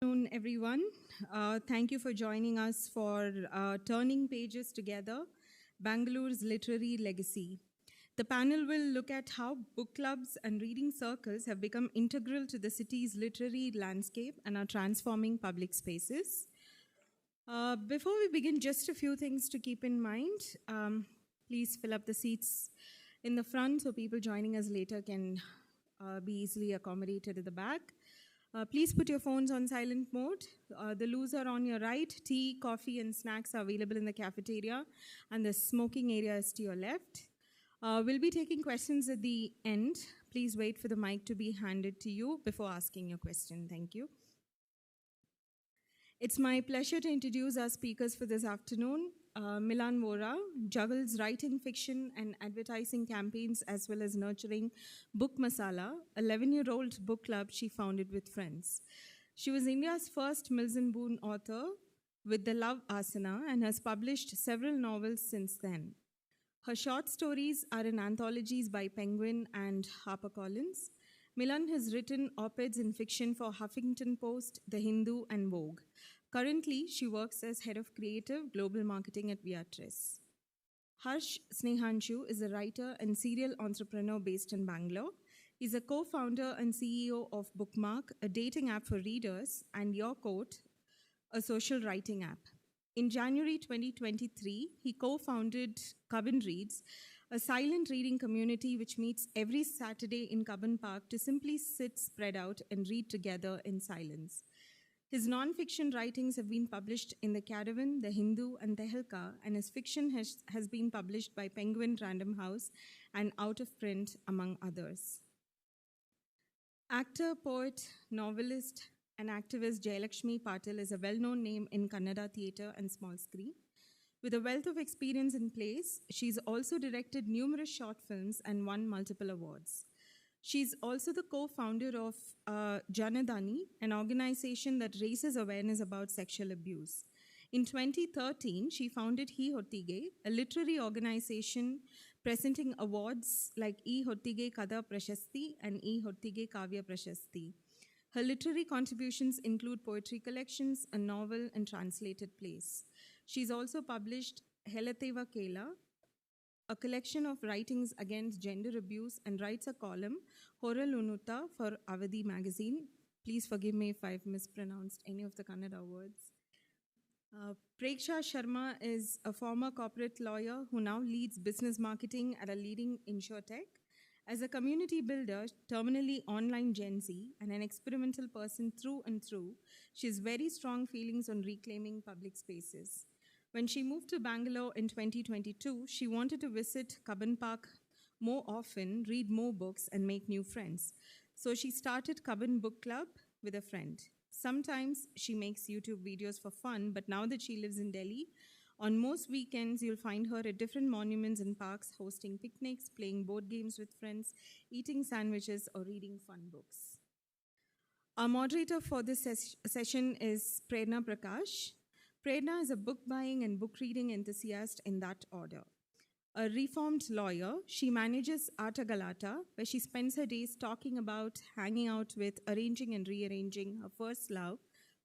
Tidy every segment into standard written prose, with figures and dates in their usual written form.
Afternoon, everyone. Thank you for joining us for Turning Pages Together, Bangalore's Literary Legacy. The panel will look at how book clubs and reading circles have become integral to the city's literary landscape and are transforming public spaces. Before we begin, just a few things to keep in mind. Please fill up the seats in the front so people joining us later can be easily accommodated at the back. Please put your phones on silent mode. The loos are on your right. Tea, coffee, and snacks are available in the cafeteria, and the smoking area is to your left. We'll be taking questions at the end. Please wait for the mic to be handed to you before asking your question. Thank you. It's my pleasure to introduce our speakers for this afternoon. Milan Vora juggles writing fiction and advertising campaigns as well as nurturing Book Masala, a 11-year-old book club she founded with friends. She was India's first Mills and Boon author with The Love Asana and has published several novels since then. Her short stories are in anthologies by Penguin and HarperCollins. Milan has written op-eds in fiction for Huffington Post, The Hindu, and Vogue. Currently, she works as Head of Creative Global Marketing at Beatrice. Harsh Snehanshu is a writer and serial entrepreneur based in Bangalore. He's a co-founder and CEO of Bookmark, a dating app for readers, and Your Quote, a social writing app. In January 2023, he co-founded Cubbon Reads, a silent reading community which meets every Saturday in Cubbon Park to simply sit spread out and read together in silence. His non-fiction writings have been published in The Caravan, The Hindu, and Tehelka, and his fiction has been published by Penguin Random House and Out of Print, among others. Actor, poet, novelist, and activist Jayalakshmi Patil is a well-known name in Kannada theatre and small screen. With a wealth of experience in plays, she's also directed numerous short films and won multiple awards. She's also the co-founder of Janadani, an organization that raises awareness about sexual abuse. In 2013, she founded He Hottige, a literary organization presenting awards like E Hottige Kada Prashasti and E Hottige Kavya Prashasti. Her literary contributions include poetry collections, a novel, and translated plays. She's also published Helateva Kela, a collection of writings against gender abuse, and writes a column, Horal Unuta, for Avadi magazine. Please forgive me if I've mispronounced any of the Kannada words. Preksha Sharma is a former corporate lawyer who now leads business marketing at a leading insurtech. As a community builder, terminally online Gen Z, and an experimental person through and through, she has very strong feelings on reclaiming public spaces. When she moved to Bangalore in 2022, she wanted to visit Cubbon Park more often, read more books, and make new friends. So she started Cubbon Book Club with a friend. Sometimes she makes YouTube videos for fun, but now that she lives in Delhi, on most weekends, you'll find her at different monuments and parks, hosting picnics, playing board games with friends, eating sandwiches, or reading fun books. Our moderator for this session is Prerna Prakash. Prerna is a book buying and book reading enthusiast in that order. A reformed lawyer, she manages Arta Galata, where she spends her days talking about, hanging out with, arranging and rearranging her first love,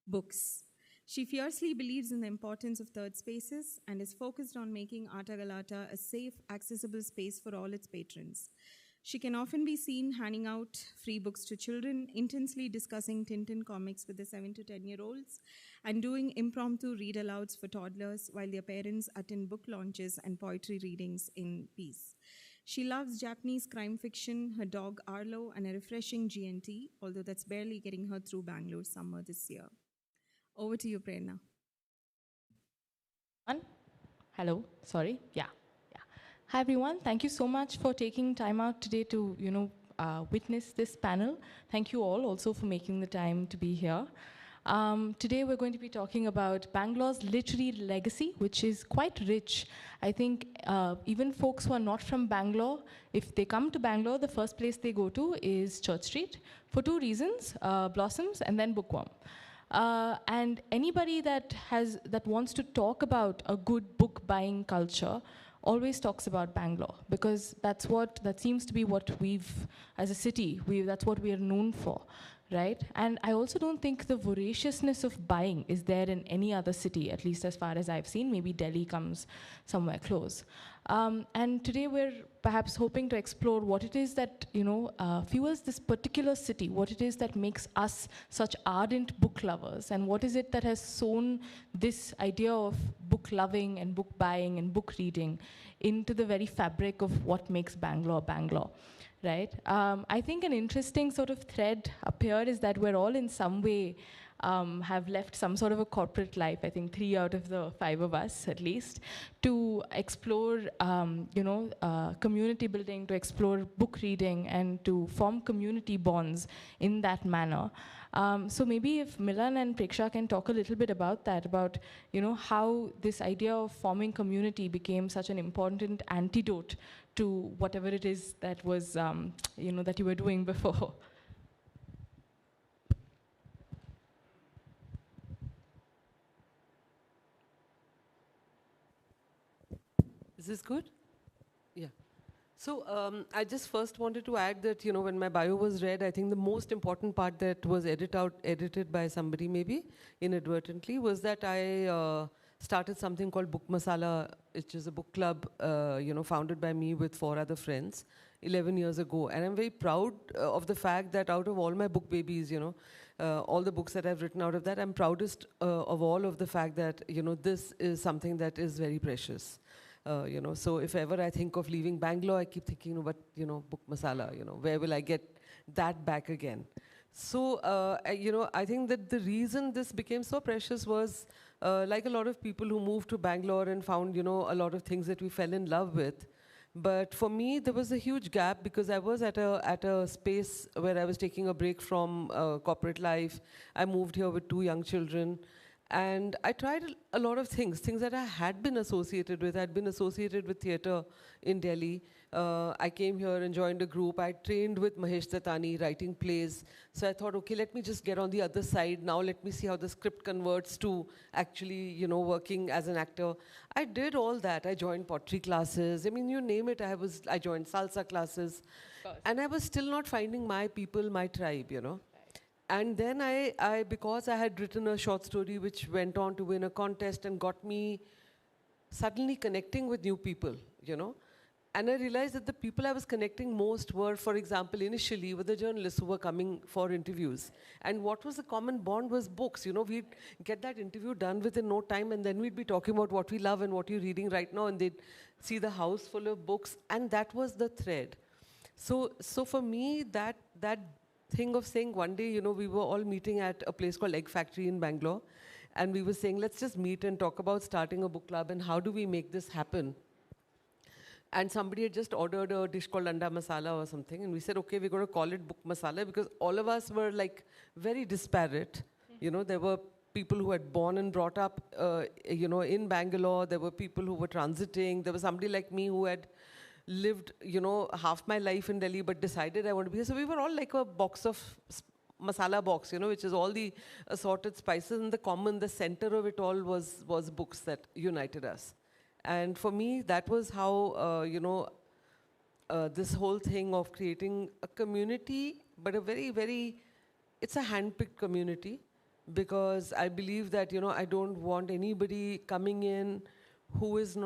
books. She fiercely believes in the importance of third spaces and is focused on making Arta Galata a safe, accessible space for all its patrons. She can often be seen handing out free books to children, intensely discussing Tintin comics with the 7 to 10-year-olds, and doing impromptu read-alouds for toddlers while their parents attend book launches and poetry readings in peace. She loves Japanese crime fiction, her dog Arlo, and a refreshing G&T, although that's barely getting her through Bangalore summer this year. Over to you, Prerna. Hello, sorry, yeah. Hi everyone, thank you so much for taking time out today to, witness this panel. Thank you all also for making the time to be here. Today we're going to be talking about Bangalore's literary legacy, which is quite rich. I think even folks who are not from Bangalore, if they come to Bangalore, the first place they go to is Church Street for two reasons, Blossoms and then Bookworm. And anybody that wants to talk about a good book buying culture always talks about Bangalore, because that seems to be what as a city, that's what we are known for, right? And I also don't think the voraciousness of buying is there in any other city, at least as far as I've seen. Maybe Delhi comes somewhere close. And today we're perhaps hoping to explore what it is that fuels this particular city, what it is that makes us such ardent book lovers, and what is it that has sown this idea of book loving and book buying and book reading into the very fabric of what makes Bangalore Bangalore. Right? I think an interesting sort of thread up here is that we're all in some way have left some sort of a corporate life, I think 3 out of the 5 of us at least, to explore community building, to explore book reading, and to form community bonds in that manner. So maybe if Milan and Preksha can talk a little bit about that, about how this idea of forming community became such an important antidote to whatever it is that was, that you were doing before. Is this good? Yeah. So I just first wanted to add that, when my bio was read, I think the most important part that was edited by somebody maybe inadvertently, was that I started something called Book Masala, which is a book club, founded by me with 4 other friends 11 years ago. And I'm very proud of the fact that out of all my book babies, all the books that I've written out of that, I'm proudest of all of the fact that, this is something that is very precious. So if ever I think of leaving Bangalore, I keep thinking, but, Book Masala, where will I get that back again? So, I think that the reason this became so precious was, like a lot of people who moved to Bangalore and found, a lot of things that we fell in love with. But for me, there was a huge gap because I was at a space where I was taking a break from corporate life. I moved here with 2 young children. And I tried a lot of things that I had been associated with. I'd been associated with theatre in Delhi. I came here and joined a group. I trained with Mahesh Tatani writing plays. So I thought, okay, let me just get on the other side. Now let me see how the script converts to actually, working as an actor. I did all that. I joined pottery classes. I mean, you name it. I joined salsa classes. And I was still not finding my people, my tribe, And then because I had written a short story which went on to win a contest and got me suddenly connecting with new people, And I realized that the people I was connecting most were, for example, initially were the journalists who were coming for interviews. And what was the common bond was books. We'd get that interview done within no time, and then we'd be talking about what we love and what you're reading right now, and they'd see the house full of books, and that was the thread. So for me, that thing of saying one day, we were all meeting at a place called Egg Factory in Bangalore, and we were saying, let's just meet and talk about starting a book club and how do we make this happen. And somebody had just ordered a dish called Anda Masala or something, and we said, okay, we're going to call it Book Masala, because all of us were like very disparate. There were people who had born and brought up, in Bangalore. There were people who were transiting. There was somebody like me who had lived, half my life in Delhi, but decided I want to be here. So we were all like a box of masala box, which is all the assorted spices, and the center of it all was books that united us. And for me, that was how, this whole thing of creating a community, but a very, very, it's a hand-picked community, because I believe that, I don't want anybody coming in whose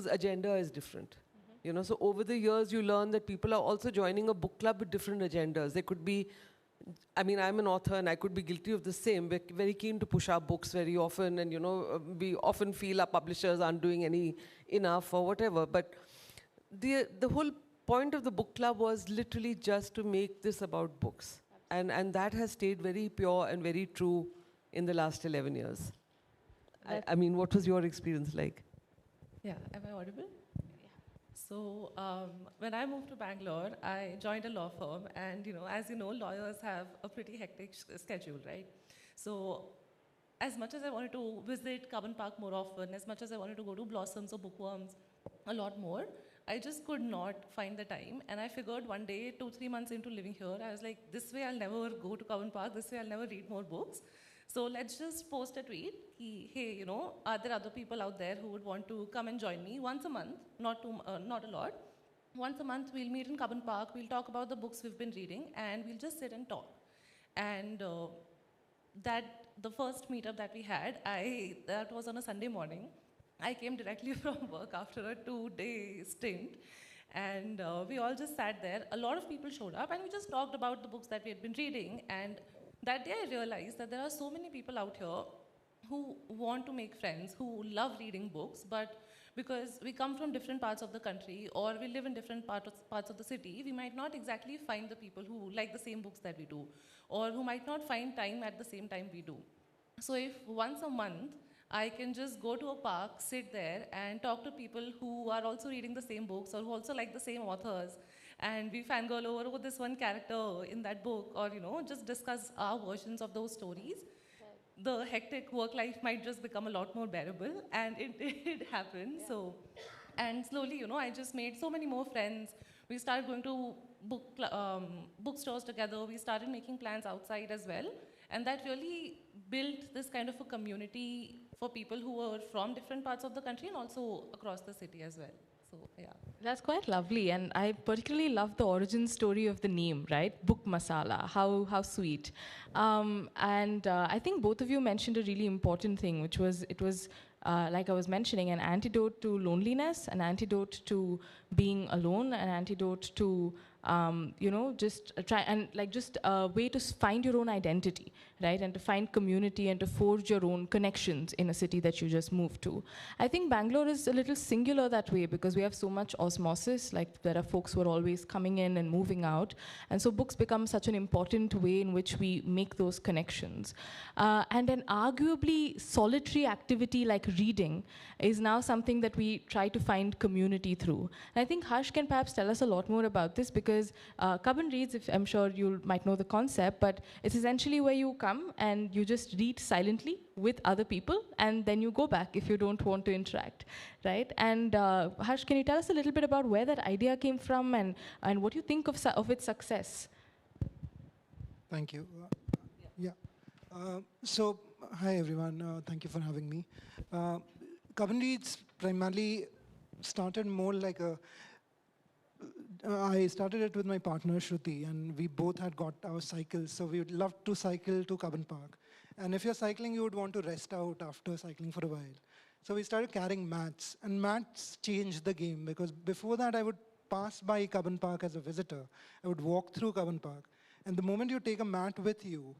agenda is different. So over the years, you learn that people are also joining a book club with different agendas. They could be, I'm an author and I could be guilty of the same. We're very keen to push our books very often, and we often feel our publishers aren't doing enough or whatever. But the whole point of the book club was literally just to make this about books. And that has stayed very pure and very true in the last 11 years. I mean, what was your experience like? Yeah, am I audible? So when I moved to Bangalore, I joined a law firm, and as you know, lawyers have a pretty hectic schedule, right? So as much as I wanted to visit Cubbon Park more often, as much as I wanted to go to Blossoms or Bookworms a lot more, I just could not find the time. And I figured one day, 2-3 months into living here, I was like, this way I'll never go to Cubbon Park, this way I'll never read more books. So let's just post a tweet. Hey, are there other people out there who would want to come and join me once a month? Not a lot. Once a month, we'll meet in Cubbon Park. We'll talk about the books we've been reading, and we'll just sit and talk. And that the first meetup that we had, that was on a Sunday morning. I came directly from work after a 2-day stint, and we all just sat there. A lot of people showed up, and we just talked about the books that we had been reading. And that day, I realized that there are so many people out here who want to make friends, who love reading books, but because we come from different parts of the country or we live in different parts of the city, we might not exactly find the people who like the same books that we do, or who might not find time at the same time we do. So if once a month I can just go to a park, sit there, and talk to people who are also reading the same books or who also like the same authors, and we fangirl over this one character in that book, or just discuss our versions of those stories, the hectic work life might just become a lot more bearable, and it did happen. Yeah. So, and slowly, I just made so many more friends. We started going to bookstores together. We started making plans outside as well, and that really built this kind of a community for people who were from different parts of the country and also across the city as well. So, yeah. That's quite lovely, and I particularly love the origin story of the name, right? Book Masala, how sweet. And I think both of you mentioned a really important thing, which was, it was, like I was mentioning, an antidote to loneliness, an antidote to being alone, an antidote to just try and just a way to find your own identity, right? And to find community and to forge your own connections in a city that you just moved to. I think Bangalore is a little singular that way because we have so much osmosis, like there are folks who are always coming in and moving out. And so books become such an important way in which we make those connections. And an arguably solitary activity like reading is now something that we try to find community through. And I think Harsh can perhaps tell us a lot more about this because Cubbon Reads, I'm sure you might know the concept, but it's essentially where you come and you just read silently with other people, and then you go back if you don't want to interact, right? And Harsh, can you tell us a little bit about where that idea came from and what you think of its success? Thank you. So, hi everyone. Thank you for having me. Cubbon Reads primarily started more like I started it with my partner Shruti, and we both had got our cycles, so we would love to cycle to Cubbon Park. And if you're cycling, you would want to rest out after cycling for a while. So we started carrying mats, and mats changed the game because before that I would pass by Cubbon Park as a visitor. I would walk through Cubbon Park, and the moment you take a mat with you,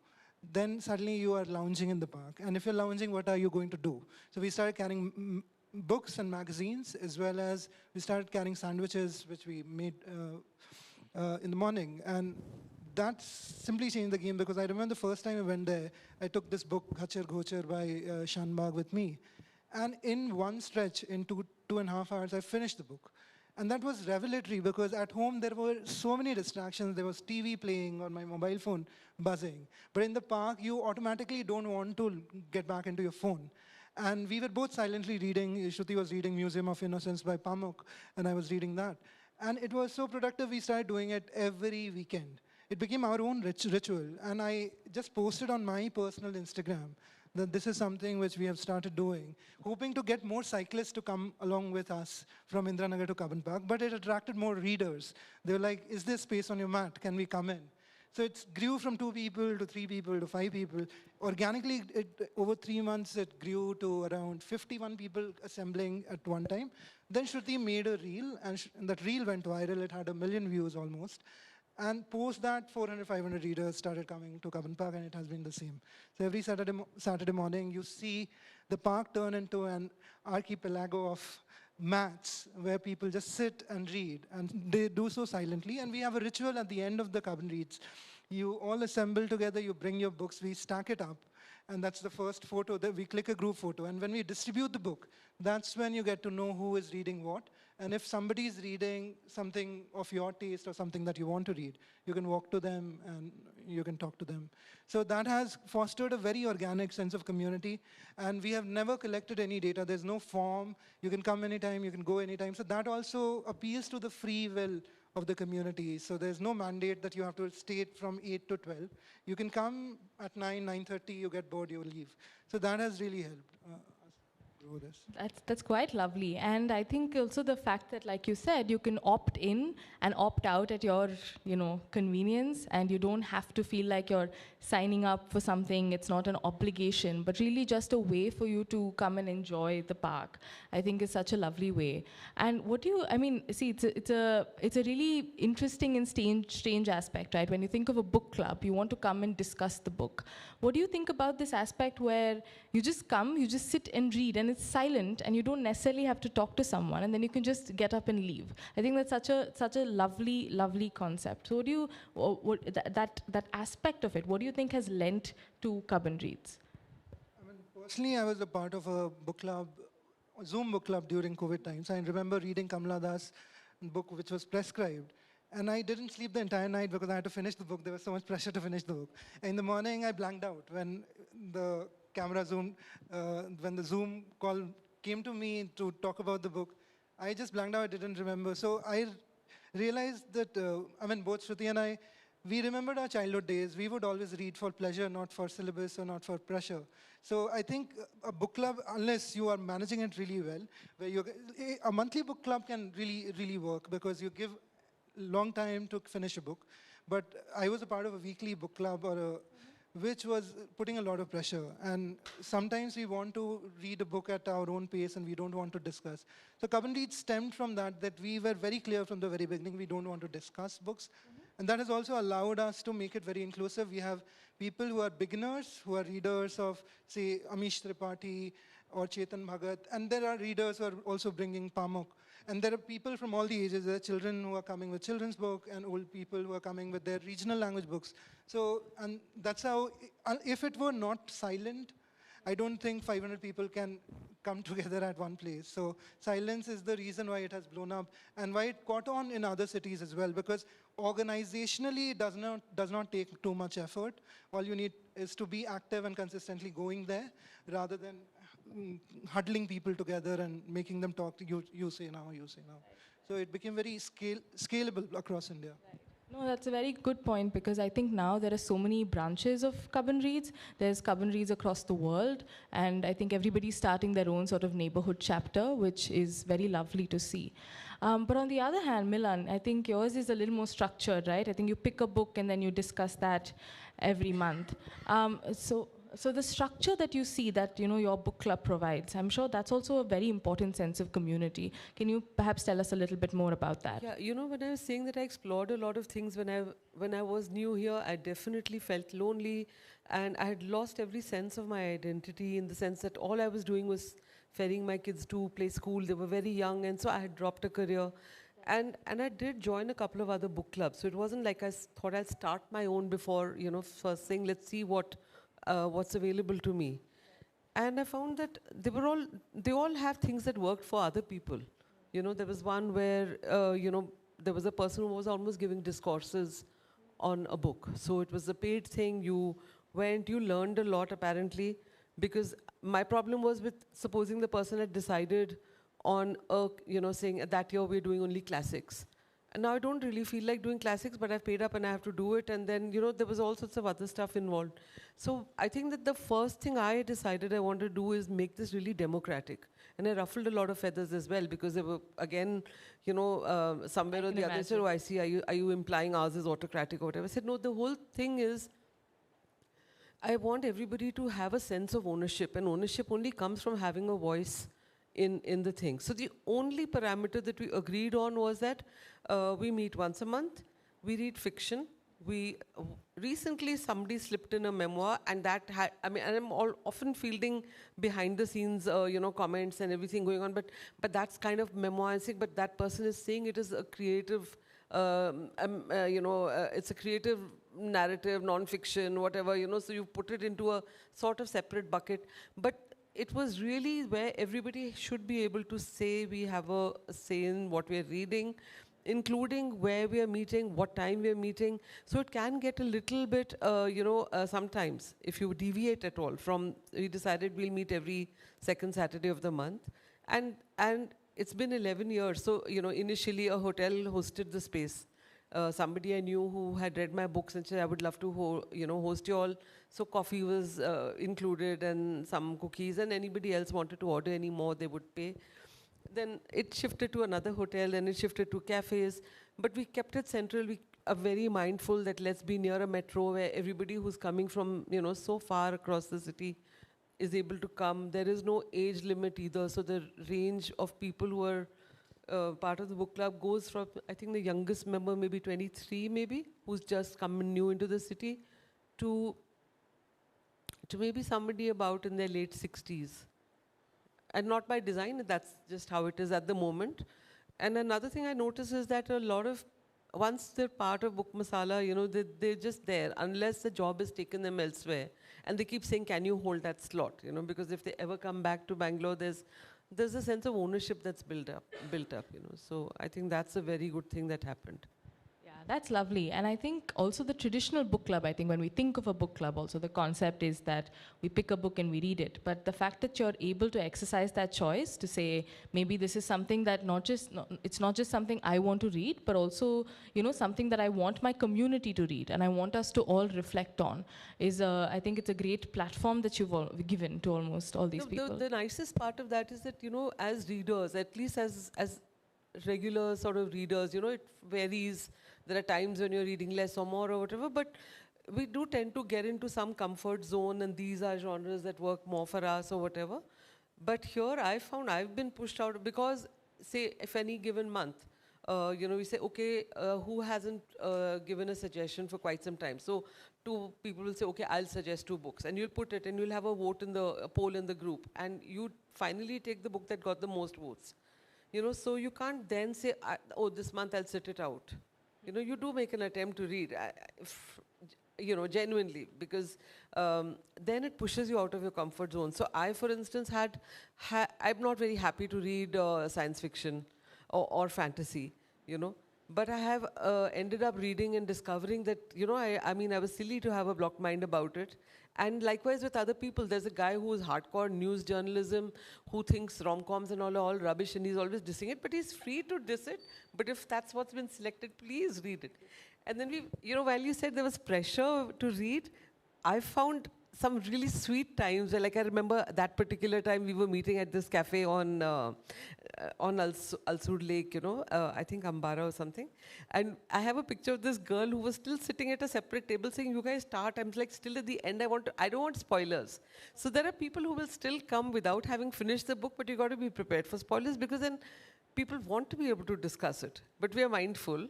then suddenly you are lounging in the park. And if you're lounging, what are you going to do? So we started carrying books and magazines, as well as we started carrying sandwiches, which we made in the morning. And that simply changed the game because I remember the first time I went there, I took this book, Khachar Ghochar by Shanbag with me. And in one stretch, in 2.5 hours, I finished the book. And that was revelatory because at home there were so many distractions. There was TV playing or my mobile phone buzzing. But in the park, you automatically don't want to get back into your phone. And we were both silently reading. Shruti was reading Museum of Innocence by Pamuk, and I was reading that. And it was so productive, we started doing it every weekend. It became our own ritual. And I just posted on my personal Instagram that this is something which we have started doing, hoping to get more cyclists to come along with us from Indranagar to Cubbon Park, but it attracted more readers. They were like, is there space on your mat? Can we come in? So it grew from 2 people to 3 people to 5 people. Organically, over 3 months, it grew to around 51 people assembling at one time. Then Shruti made a reel, and that reel went viral. It had 1 million views almost. And post that, 400, 500 readers started coming to Cubbon Park, and it has been the same. So every Saturday morning, you see the park turn into an archipelago of mats where people just sit and read, and they do so silently. And we have a ritual at the end of the Cubbon Reads. You all assemble together, you bring your books, we stack it up, and that's the first photo. That we click a group photo, and when we distribute the book, that's when you get to know who is reading what. And if somebody is reading something of your taste or something that you want to read, you can walk to them and you can talk to them. So that has fostered a very organic sense of community, and we have never collected any data. There's no form. You can come anytime, you can go anytime. So that also appeals to the free will of the community. So there's no mandate that you have to stay from 8 to 12. You can come at 9, 9:30, you get bored, you leave. So that has really helped us grow this. That's quite lovely. And I think also the fact that, like you said, you can opt in and opt out at your, convenience, and you don't have to feel like you're signing up for something. It's not an obligation, but really just a way for you to come and enjoy the park. I think is such a lovely way. And what do you, I mean, see, it's a really interesting and strange aspect, right? When you think of a book club, you want to come and discuss the book. What do you think about this aspect where you just come, you just sit and read, and it's silent, and you don't necessarily have to talk to someone, and then you can just get up and leave? I think that's such a lovely concept. So, that aspect of it, what do you think has lent to Cub and Reads? I mean, personally, I was a part of a book club, a Zoom book club during COVID times. I remember reading Kamala Das' book, which was prescribed. And I didn't sleep the entire night because I had to finish the book. There was so much pressure to finish the book. In the morning, I blanked out when the camera zoomed, when the Zoom call came to me to talk about the book. I just blanked out, I didn't remember. So I realized that, both Shruti and I, we remembered our childhood days. We would always read for pleasure, not for syllabus or not for pressure. So I think a book club, unless you are managing it really well, where a monthly book club can really work because you give long time to finish a book. But I was a part of a weekly book club which was putting a lot of pressure. And sometimes we want to read a book at our own pace and we don't want to discuss. So Cub and Read stemmed from that we were very clear from the very beginning, we don't want to discuss books. And that has also allowed us to make it very inclusive. We have people who are beginners, who are readers of, say, Amish Tripathi or Chetan Bhagat, and there are readers who are also bringing Pamuk. And there are people from all the ages. There are children who are coming with children's book and old people who are coming with their regional language books. So, and that's how, if it were not silent, I don't think 500 people can come together at one place. So silence is the reason why it has blown up and why it caught on in other cities as well, because organizationally it does not take too much effort. All you need is to be active and consistently going there rather than huddling people together and making them talk. You say now, you say now. So it became very scalable across India. Right. No, that's a very good point, because I think now there are so many branches of Cub and Reads. There's Cub and Reads across the world, and I think everybody's starting their own sort of neighborhood chapter, which is very lovely to see. But on the other hand, Milan, I think yours is a little more structured, right? I think you pick a book and then you discuss that every month. So the structure that you see that your book club provides, I'm sure that's also a very important sense of community. Can you perhaps tell us a little bit more about that? Yeah, when I was saying that I explored a lot of things when I was new here, I definitely felt lonely, and I had lost every sense of my identity, in the sense that all I was doing was ferrying my kids to play school. They were very young, and so I had dropped a career. And I did join a couple of other book clubs. So it wasn't like I thought I'd start my own before, first saying, let's see what's available to me. And I found that they all have things that worked for other people. There was one where, there was a person who was almost giving discourses on a book. So it was a paid thing. You went, you learned a lot apparently, because my problem was with supposing the person had decided on, saying that year we're doing only classics. And now I don't really feel like doing classics, but I've paid up and I have to do it. And then, there was all sorts of other stuff involved. So I think that the first thing I decided I wanted to do is make this really democratic. And I ruffled a lot of feathers as well, because there were, again, somewhere or the other said, oh, I see, are you implying ours is autocratic or whatever? I said, no, the whole thing is, I want everybody to have a sense of ownership, and ownership only comes from having a voice in the thing. So the only parameter that we agreed on was that we meet once a month, we read fiction. Recently somebody slipped in a memoir, and that and I'm often fielding behind the scenes, comments and everything going on, but that's kind of memoirising, but that person is saying it is a creative, it's a creative narrative, non-fiction, whatever, so you put it into a sort of separate bucket. But it was really where everybody should be able to say we have a say in what we're reading, including where we are meeting, what time we are meeting. So it can get a little bit, sometimes, if you deviate at all from, we decided we'll meet every second Saturday of the month. And it's been 11 years. So, initially a hotel hosted the space. somebody I knew who had read my books and said, I would love to host you all. So coffee was included and some cookies, and anybody else wanted to order any more, they would pay. Then it shifted to another hotel, and it shifted to cafes. But we kept it central. We are very mindful that let's be near a metro where everybody who's coming from, so far across the city is able to come. There is no age limit either. So the range of people who are part of the book club goes from, I think the youngest member, maybe 23 maybe, who's just come new into the city, to maybe somebody about in their late 60s. And not by design, that's just how it is at the moment. And another thing I notice is that a lot of, once they're part of Book Masala, they're just there, unless the job has taken them elsewhere. And they keep saying, can you hold that slot? Because if they ever come back to Bangalore, there's a sense of ownership that's built up. So I think that's a very good thing that happened. Yeah, that's lovely. And I think also the traditional book club, I think when we think of a book club, also the concept is that we pick a book and we read it. But the fact that you're able to exercise that choice to say, maybe this is something that it's not just something I want to read, but also, something that I want my community to read and I want us to all reflect on, is I think it's a great platform that you've given to almost all these people. The nicest part of that is that, as readers, at least as regular sort of readers, it varies. There are times when you're reading less or more or whatever, but we do tend to get into some comfort zone, and these are genres that work more for us or whatever. But here I found I've been pushed out because, say, if any given month, we say, okay, who hasn't given a suggestion for quite some time? So 2 people will say, okay, I'll suggest 2 books. And you'll put it, and you'll have a vote a poll in the group. And you finally take the book that got the most votes. So you can't then say, oh, this month I'll sit it out. You do make an attempt to read, genuinely, because then it pushes you out of your comfort zone. So I, for instance, I'm not very happy to read science fiction or fantasy, But I have ended up reading and discovering that, I was silly to have a block mind about it. And likewise with other people, there's a guy who is hardcore news journalism, who thinks rom-coms and all rubbish, and he's always dissing it, but he's free to diss it. But if that's what's been selected, please read it. And then while you said there was pressure to read, I found some really sweet times. Like I remember that particular time we were meeting at this cafe on Alsur Lake, I think Ambara or something. And I have a picture of this girl who was still sitting at a separate table saying, you guys start. I'm like, still at the end, I don't want spoilers. So there are people who will still come without having finished the book, but you got to be prepared for spoilers, because then people want to be able to discuss it. But we are mindful.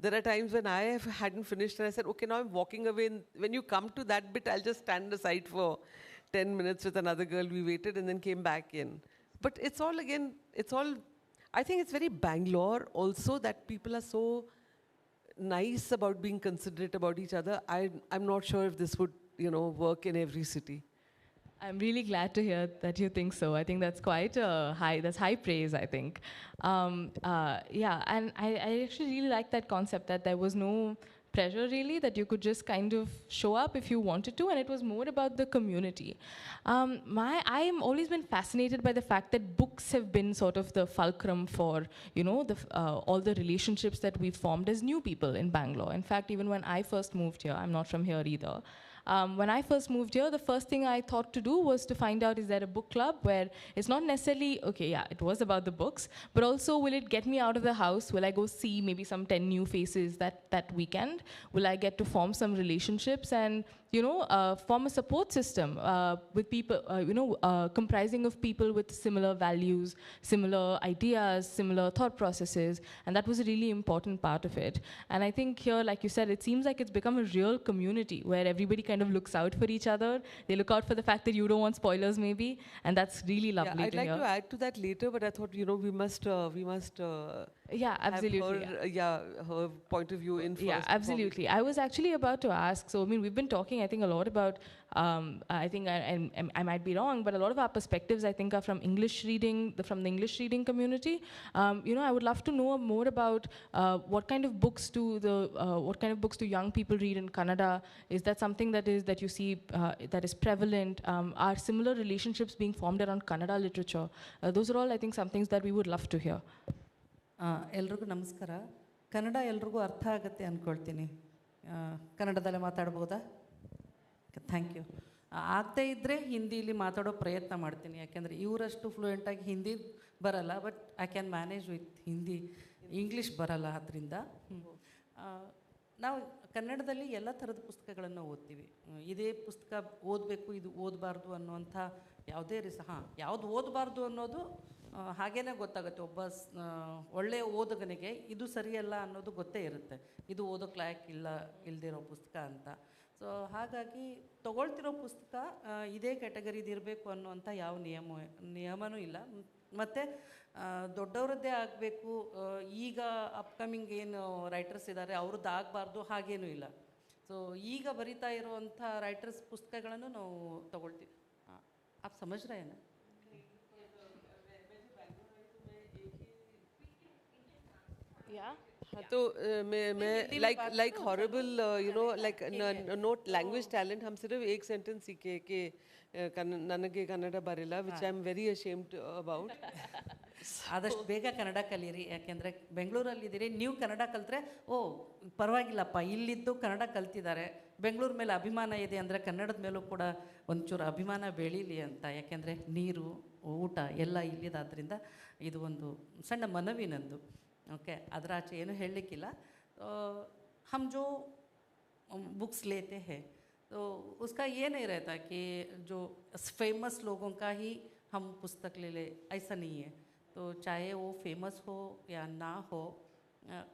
There are times when I hadn't finished and I said, okay, now I'm walking away. And when you come to that bit, I'll just stand aside for 10 minutes with another girl. We waited and then came back in. But I think it's very Bangalore also that people are so nice about being considerate about each other. I'm not sure if this would, work in every city. I'm really glad to hear that you think so. I think that's quite that's high praise, I think. Yeah, and I actually really like that concept that there was no pressure really, that you could just kind of show up if you wanted to, and it was more about the community. I've always been fascinated by the fact that books have been sort of the fulcrum for, all the relationships that we've formed as new people in Bangalore. In fact, even when I first moved here, I'm not from here either, when I first moved here, the first thing I thought to do was to find out, is there a book club where it's not necessarily, okay, yeah, it was about the books, but also will it get me out of the house? Will I go see maybe some 10 new faces that weekend? Will I get to form some relationships and, form a support system with people, comprising of people with similar values, similar ideas, similar thought processes, and that was a really important part of it. And I think here, like you said, it seems like it's become a real community where everybody kind of looks out for each other. They look out for the fact that you don't want spoilers maybe, and that's really lovely to hear. I'd like to add to that later, but I thought, we must yeah, absolutely. Have her point of view in first. Yeah, absolutely. I was actually about to ask, so we've been talking, I think, a lot about, I think, I might be wrong, but a lot of our perspectives, I think, are from English reading, from the English reading community. I would love to know more about what kind of books do young people read in Kannada? Is that something that you see that is prevalent? Are similar relationships being formed around Kannada literature? Those are all, I think, some things that we would love to hear. ಎಲ್ರಿಗೂ ನಮಸ್ಕಾರ. ಕನ್ನಡ ಎಲ್ರಿಗೂ ಅರ್ಥ ಆಗುತ್ತೆ ಅಂದ್ಕೊಳ್ತೀನಿ. ಕನ್ನಡದಲ್ಲೇ ಮಾತಾಡ್ಬೋದಾ? Thank you. ಆಗದೇ ಇದ್ದರೆ ಹಿಂದೀಲಿ ಮಾತಾಡೋ ಪ್ರಯತ್ನ ಮಾಡ್ತೀನಿ, ಯಾಕೆಂದರೆ ಇವರಷ್ಟು ಫ್ಲೂಯೆಂಟಾಗಿ ಹಿಂದಿ ಬರಲ್ಲ, but I can manage with Hindi. English ಬರಲ್ಲ, ಅದರಿಂದ ನಾವು ಕನ್ನಡದಲ್ಲಿ ಎಲ್ಲ ಥರದ ಪುಸ್ತಕಗಳನ್ನು ಓದ್ತೀವಿ. ಇದೇ ಪುಸ್ತಕ ಓದಬೇಕು, ಇದು ಓದಬಾರ್ದು ಅನ್ನುವಂಥ ಯಾವುದೇ ಯಾವುದು ಓದಬಾರ್ದು ಅನ್ನೋದು ಹಾಗೇ ಗೊತ್ತಾಗುತ್ತೆ. ಒಬ್ಬ ಒಳ್ಳೆಯ ಓದುಗನಿಗೆ ಇದು ಸರಿಯಲ್ಲ ಅನ್ನೋದು ಗೊತ್ತೇ ಇರುತ್ತೆ, ಇದು ಓದೋಕ್ಕೆ ಲಾಯಕ್ ಇಲ್ಲದಿರೋ ಪುಸ್ತಕ ಅಂತ. ಸೊ ಹಾಗಾಗಿ ತೊಗೊಳ್ತಿರೋ ಪುಸ್ತಕ ಇದೇ ಕ್ಯಾಟಗರಿದು ಇರಬೇಕು ಅನ್ನುವಂಥ ಯಾವ ನಿಯಮನೂ ಇಲ್ಲ. ಮತ್ತು ದೊಡ್ಡವರದ್ದೇ ಆಗಬೇಕು, ಈಗ ಅಪ್ಕಮಿಂಗ್ ಏನು ರೈಟರ್ಸ್ ಇದ್ದಾರೆ ಅವ್ರದ್ದು ಆಗಬಾರ್ದು ಹಾಗೇನೂ ಇಲ್ಲ. ಸೊ ಈಗ ಬರಿತಾ ಇರುವಂಥ ರೈಟರ್ಸ್ ಪುಸ್ತಕಗಳನ್ನು ನಾವು ತೊಗೊಳ್ತೀವಿ. आप समझ रहे हैं ना? Yeah. हाँ, तो मैं like horrible not language talent, हम सिर्फ एक सेंटेंस सीखे कि ನನಗೆ ಕನ್ನಡ ಬರಲ್ಲ, which I am very ashamed about. ಆದಷ್ಟು ಬೇಗ ಕನ್ನಡ ಕಲೀರಿ, ಯಾಕೆಂದರೆ ಬೆಂಗಳೂರಲ್ಲಿದ್ದೀರಿ, ನೀವು ಕನ್ನಡ ಕಲಿತ್ರೆ ಪರವಾಗಿಲ್ಲಪ್ಪ, ಇಲ್ಲಿದ್ದು ಕನ್ನಡ ಕಲ್ತಿದ್ದಾರೆ, ಬೆಂಗಳೂರು ಮೇಲೆ ಅಭಿಮಾನ ಇದೆ ಅಂದರೆ ಕನ್ನಡದ ಮೇಲೂ ಕೂಡ ಒಂಚೂರು ಅಭಿಮಾನ ಬೆಳೀಲಿ ಅಂತ. ಯಾಕೆಂದರೆ ನೀರು ಊಟ ಎಲ್ಲ ಇಲ್ಲಿದಾದ್ರಿಂದ ಇದು ಒಂದು ಸಣ್ಣ ಮನವಿ ನಂದು. ओके, ಅದರ ಆಚೆ ಏನು ಹೇಳಲಿಕ್ಕಿಲ್ಲ. हम जो बुक्स लेते हैं तो उसका ये नहीं रहता कि जो फेमस लोगों का ही हम पुस्तक ले ले, ऐसा नहीं है. तो चाहे वो फेमस हो या ना हो,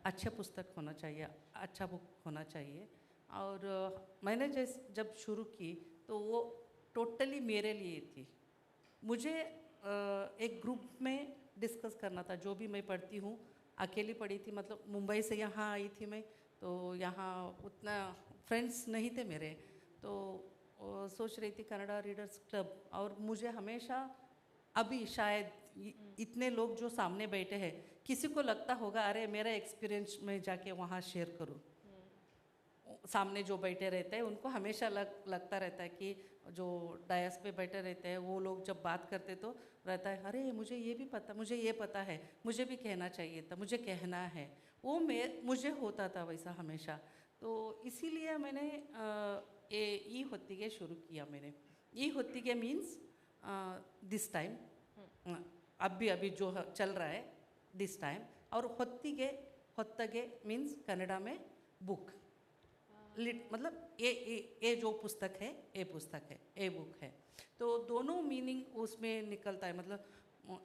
अच्छा पुस्तक होना चाहिए, अच्छा बुक होना चाहिए. और मैंने जब शुरू की तो वो टोटली मेरे लिए थी. मुझे एक ग्रुप में डिस्कस करना था. जो भी मैं पढ़ती हूँ अकेली पढ़ी थी, मतलब मुंबई से यहाँ आई थी मैं, तो यहाँ उतना फ्रेंड्स नहीं थे मेरे. तो सोच रही थी कन्नड़ा रीडर्स क्लब, और मुझे हमेशा अभी शायद इतने लोग जो सामने बैठे हैं किसी को लगता होगा अरे मेरा एक्सपीरियंस मैं जाके वहाँ शेयर करूँ. सामने जो बैठे रहते हैं उनको हमेशा लगता रहता है कि जो डायस पे बैठे रहते हैं वो लोग जब बात करते तो रहता है अरे मुझे ये भी पता, मुझे ये पता है, मुझे भी कहना चाहिए था, मुझे कहना है. वो मुझे होता था वैसा हमेशा. तो इसीलिए मैंने ई ಹೊತ್ತಿಗೆ शुरू किया. मैंने ई ಹೊತ್ತಿಗೆ मीन्स दिस टाइम, अभी जो चल रहा है दिस टाइम. और ಹೊತ್ತಿಗೆ मीन्स कन्नड़ा में बुक, मतलब ये जो पुस्तक है ये पुस्तक है, ये बुक है. तो दोनों मीनिंग उसमें निकलता है. मतलब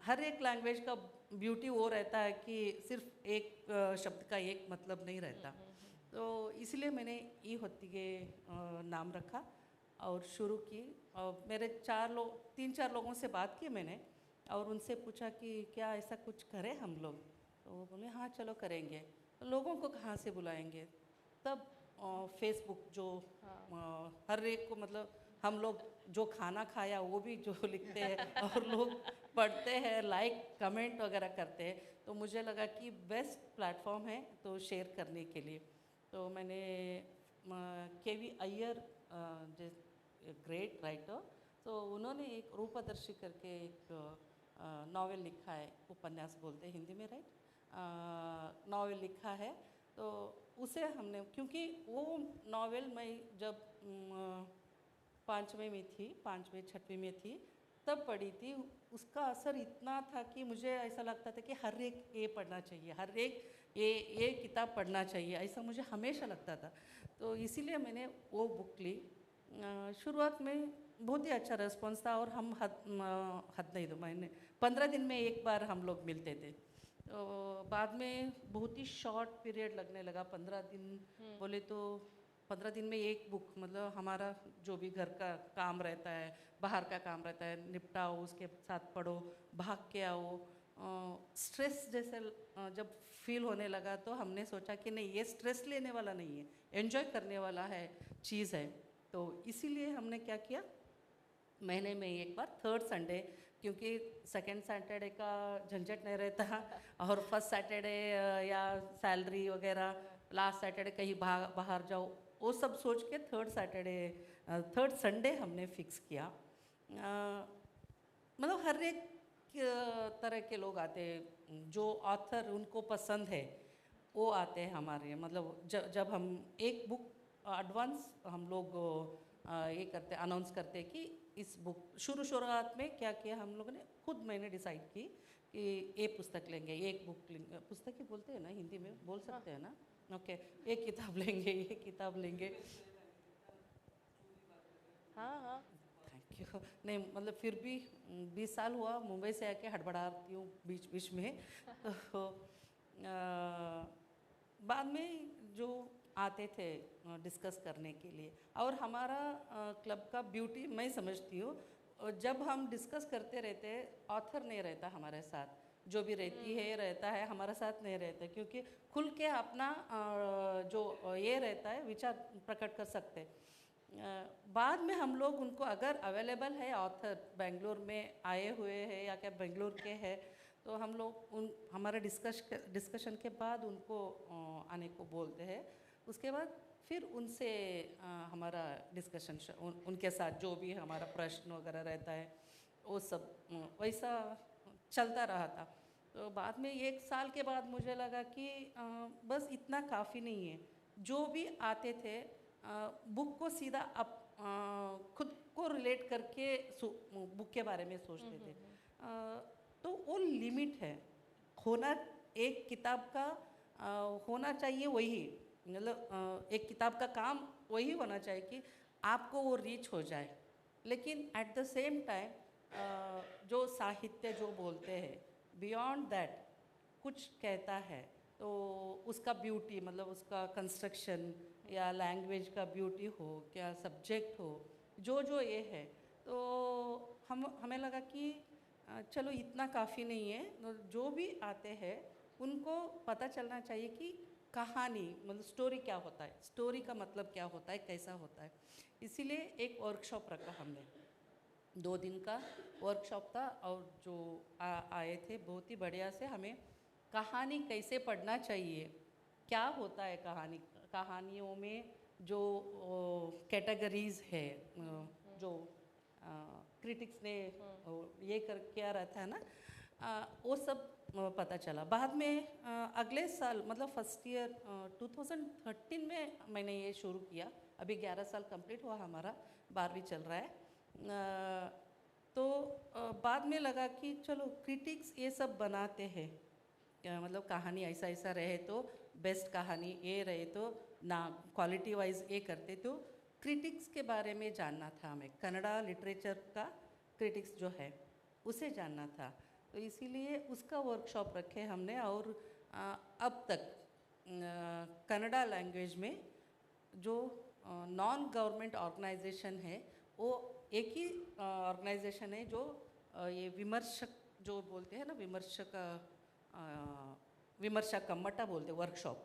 हर एक लैंग्वेज का ब्यूटी वो रहता है कि सिर्फ एक शब्द का एक मतलब नहीं रहता. तो इसलिए मैंने ई ಹೊತ್ತಿಗೆ नाम रखा और शुरू की. और मेरे 3-4 लोगों से बात की मैंने, और उनसे पूछा कि क्या ऐसा कुछ करें हम लोग. तो वो बोले हाँ चलो करेंगे. तो लोगों को कहाँ से बुलाएंगे. तब फेसबुक जो हर एक को, मतलब हम लोग जो खाना खाया वो भी जो लिखते हैं और लोग पढ़ते हैं, लाइक कमेंट वगैरह करते हैं. तो मुझे लगा कि बेस्ट प्लेटफॉर्म है तो शेयर करने के लिए. तो मैंने केवी अय्यर, ग्रेट राइटर, तो उन्होंने एक रूपदर्शी करके एक नावल लिखा है, उपन्यास बोलते हैं हिंदी में, राइट, नावल लिखा है. तो उसे हमने, क्योंकि वो नावल मैं जब 5वीं में थी, 5वीं 6वीं में थी तब पढ़ी थी. उसका असर इतना था कि मुझे ऐसा लगता था कि हर एक ये पढ़ना चाहिए, हर एक ये किताब पढ़ना चाहिए, ऐसा मुझे हमेशा लगता था. तो इसीलिए मैंने वो बुक ली. शुरुआत में बहुत ही अच्छा रिस्पॉन्स था, और हम हद नहीं दो महीने 15 दिन में एक बार हम लोग मिलते थे. तो बाद में बहुत ही शॉर्ट पीरियड लगने लगा. 15 दिन बोले तो 15 दिन में एक बुक, मतलब हमारा जो भी घर का काम रहता है, बाहर का काम रहता है, निपटाओ, उसके साथ पढ़ो, भाग के आओ. स्ट्रेस जैसे जब फील होने लगा तो हमने सोचा कि नहीं, ये स्ट्रेस लेने वाला नहीं है, एंजॉय करने वाला है चीज़ है. तो इसीलिए हमने क्या किया, महीने में एक बार 3rd संडे, क्योंकि 2nd सैटरडे का झंझट नहीं रहता, और 1st सैटरडे या सैलरी वगैरह, लास्ट सैटरडे कहीं बाहर जाओ, वो सब सोच के 3rd संडे हमने फिक्स किया. मतलब हर एक तरह के लोग आते हैं, जो ऑथर उनको पसंद है वो आते हैं हमारे, मतलब जब हम एक बुक एडवांस हम लोग ये करते अनाउंस करते हैं कि इस बुक शुरुआत में क्या किया हम लोगों ने, खुद मैंने डिसाइड की कि ये पुस्तक लेंगे, एक बुक लेंगे, पुस्तक ही बोलते हैं ना हिंदी में, बोल सकते हैं ना, ओके, एक किताब लेंगे, ये किताब लेंगे। हाँ हाँ। Thank you. नहीं मतलब फिर भी 20 साल हुआ मुंबई से आके हड़बड़ाती हूँ बीच बीच में तो बाद में जो आते थे डिस्कस करने के लिए, और हमारा क्लब का ब्यूटी मैं समझती हूँ, जब हम डिस्कस करते रहते हैं ऑथर नहीं रहता हमारे साथ, जो भी रहती है रहता है, हमारे साथ नहीं रहता, क्योंकि खुल के अपना जो ये रहता है विचार प्रकट कर सकते हैं। बाद में हम लोग उनको अगर अवेलेबल है ऑथर बेंगलोर में आए हुए हैं या क्या बेंगलोर के हैं, तो हम लोग उन हमारे डिस्कशन के बाद उनको आने को बोलते हैं। उसके बाद फिर उनसे हमारा डिस्कशन उनके साथ जो भी हमारा प्रश्न वगैरह रहता है वो सब वैसा चलता रहा था। तो बाद में 1 साल के बाद मुझे लगा कि बस इतना काफ़ी नहीं है। जो भी आते थे बुक को सीधा खुद को रिलेट करके बुक के बारे में सोचते थे। तो वो लिमिट है होना, एक किताब का होना चाहिए वही, मतलब एक किताब का काम वही होना चाहिए कि आपको वो रीच हो जाए, लेकिन एट द सेम टाइम जो साहित्य जो बोलते हैं बियॉन्ड दैट कुछ कहता है, तो उसका ब्यूटी, मतलब उसका कंस्ट्रक्शन या लैंग्वेज का ब्यूटी हो, क्या सब्जेक्ट हो, जो ये है, तो हमें लगा कि चलो इतना काफ़ी नहीं है, जो भी आते हैं उनको पता चलना चाहिए कि कहानी मतलब स्टोरी क्या होता है, स्टोरी का मतलब क्या होता है, कैसा होता है। इसीलिए एक वर्कशॉप रखा हमने, 2 दिन का वर्कशॉप था, और जो आए थे बहुत ही बढ़िया से हमें कहानी कैसे पढ़ना चाहिए, क्या होता है कहानियों में जो कैटेगरीज है, जो क्रिटिक्स ने ये किया रहता है ना, वो सब पता चला। बाद में अगले साल मतलब फर्स्ट ईयर 2013 में मैंने ये शुरू किया, अभी 11 साल कंप्लीट हुआ हमारा, 12वीं चल रहा है। तो बाद में लगा कि चलो क्रिटिक्स ये सब बनाते हैं, मतलब कहानी ऐसा ऐसा रहे तो बेस्ट कहानी ये रहे तो ना, क्वालिटी वाइज ये करते, तो क्रिटिक्स के बारे में जानना था हमें, कन्नड़ा लिटरेचर का क्रिटिक्स जो है उसे जानना था। तो इसीलिए उसका वर्कशॉप रखे हमने, और अब तक कन्नड़ा लैंग्वेज में जो नॉन गवर्नमेंट ऑर्गेनाइजेशन है, वो एक ही ऑर्गेनाइजेशन है जो ये विमर्शक जो बोलते हैं ना, विमर्शक कम्मटा बोलते वर्कशॉप,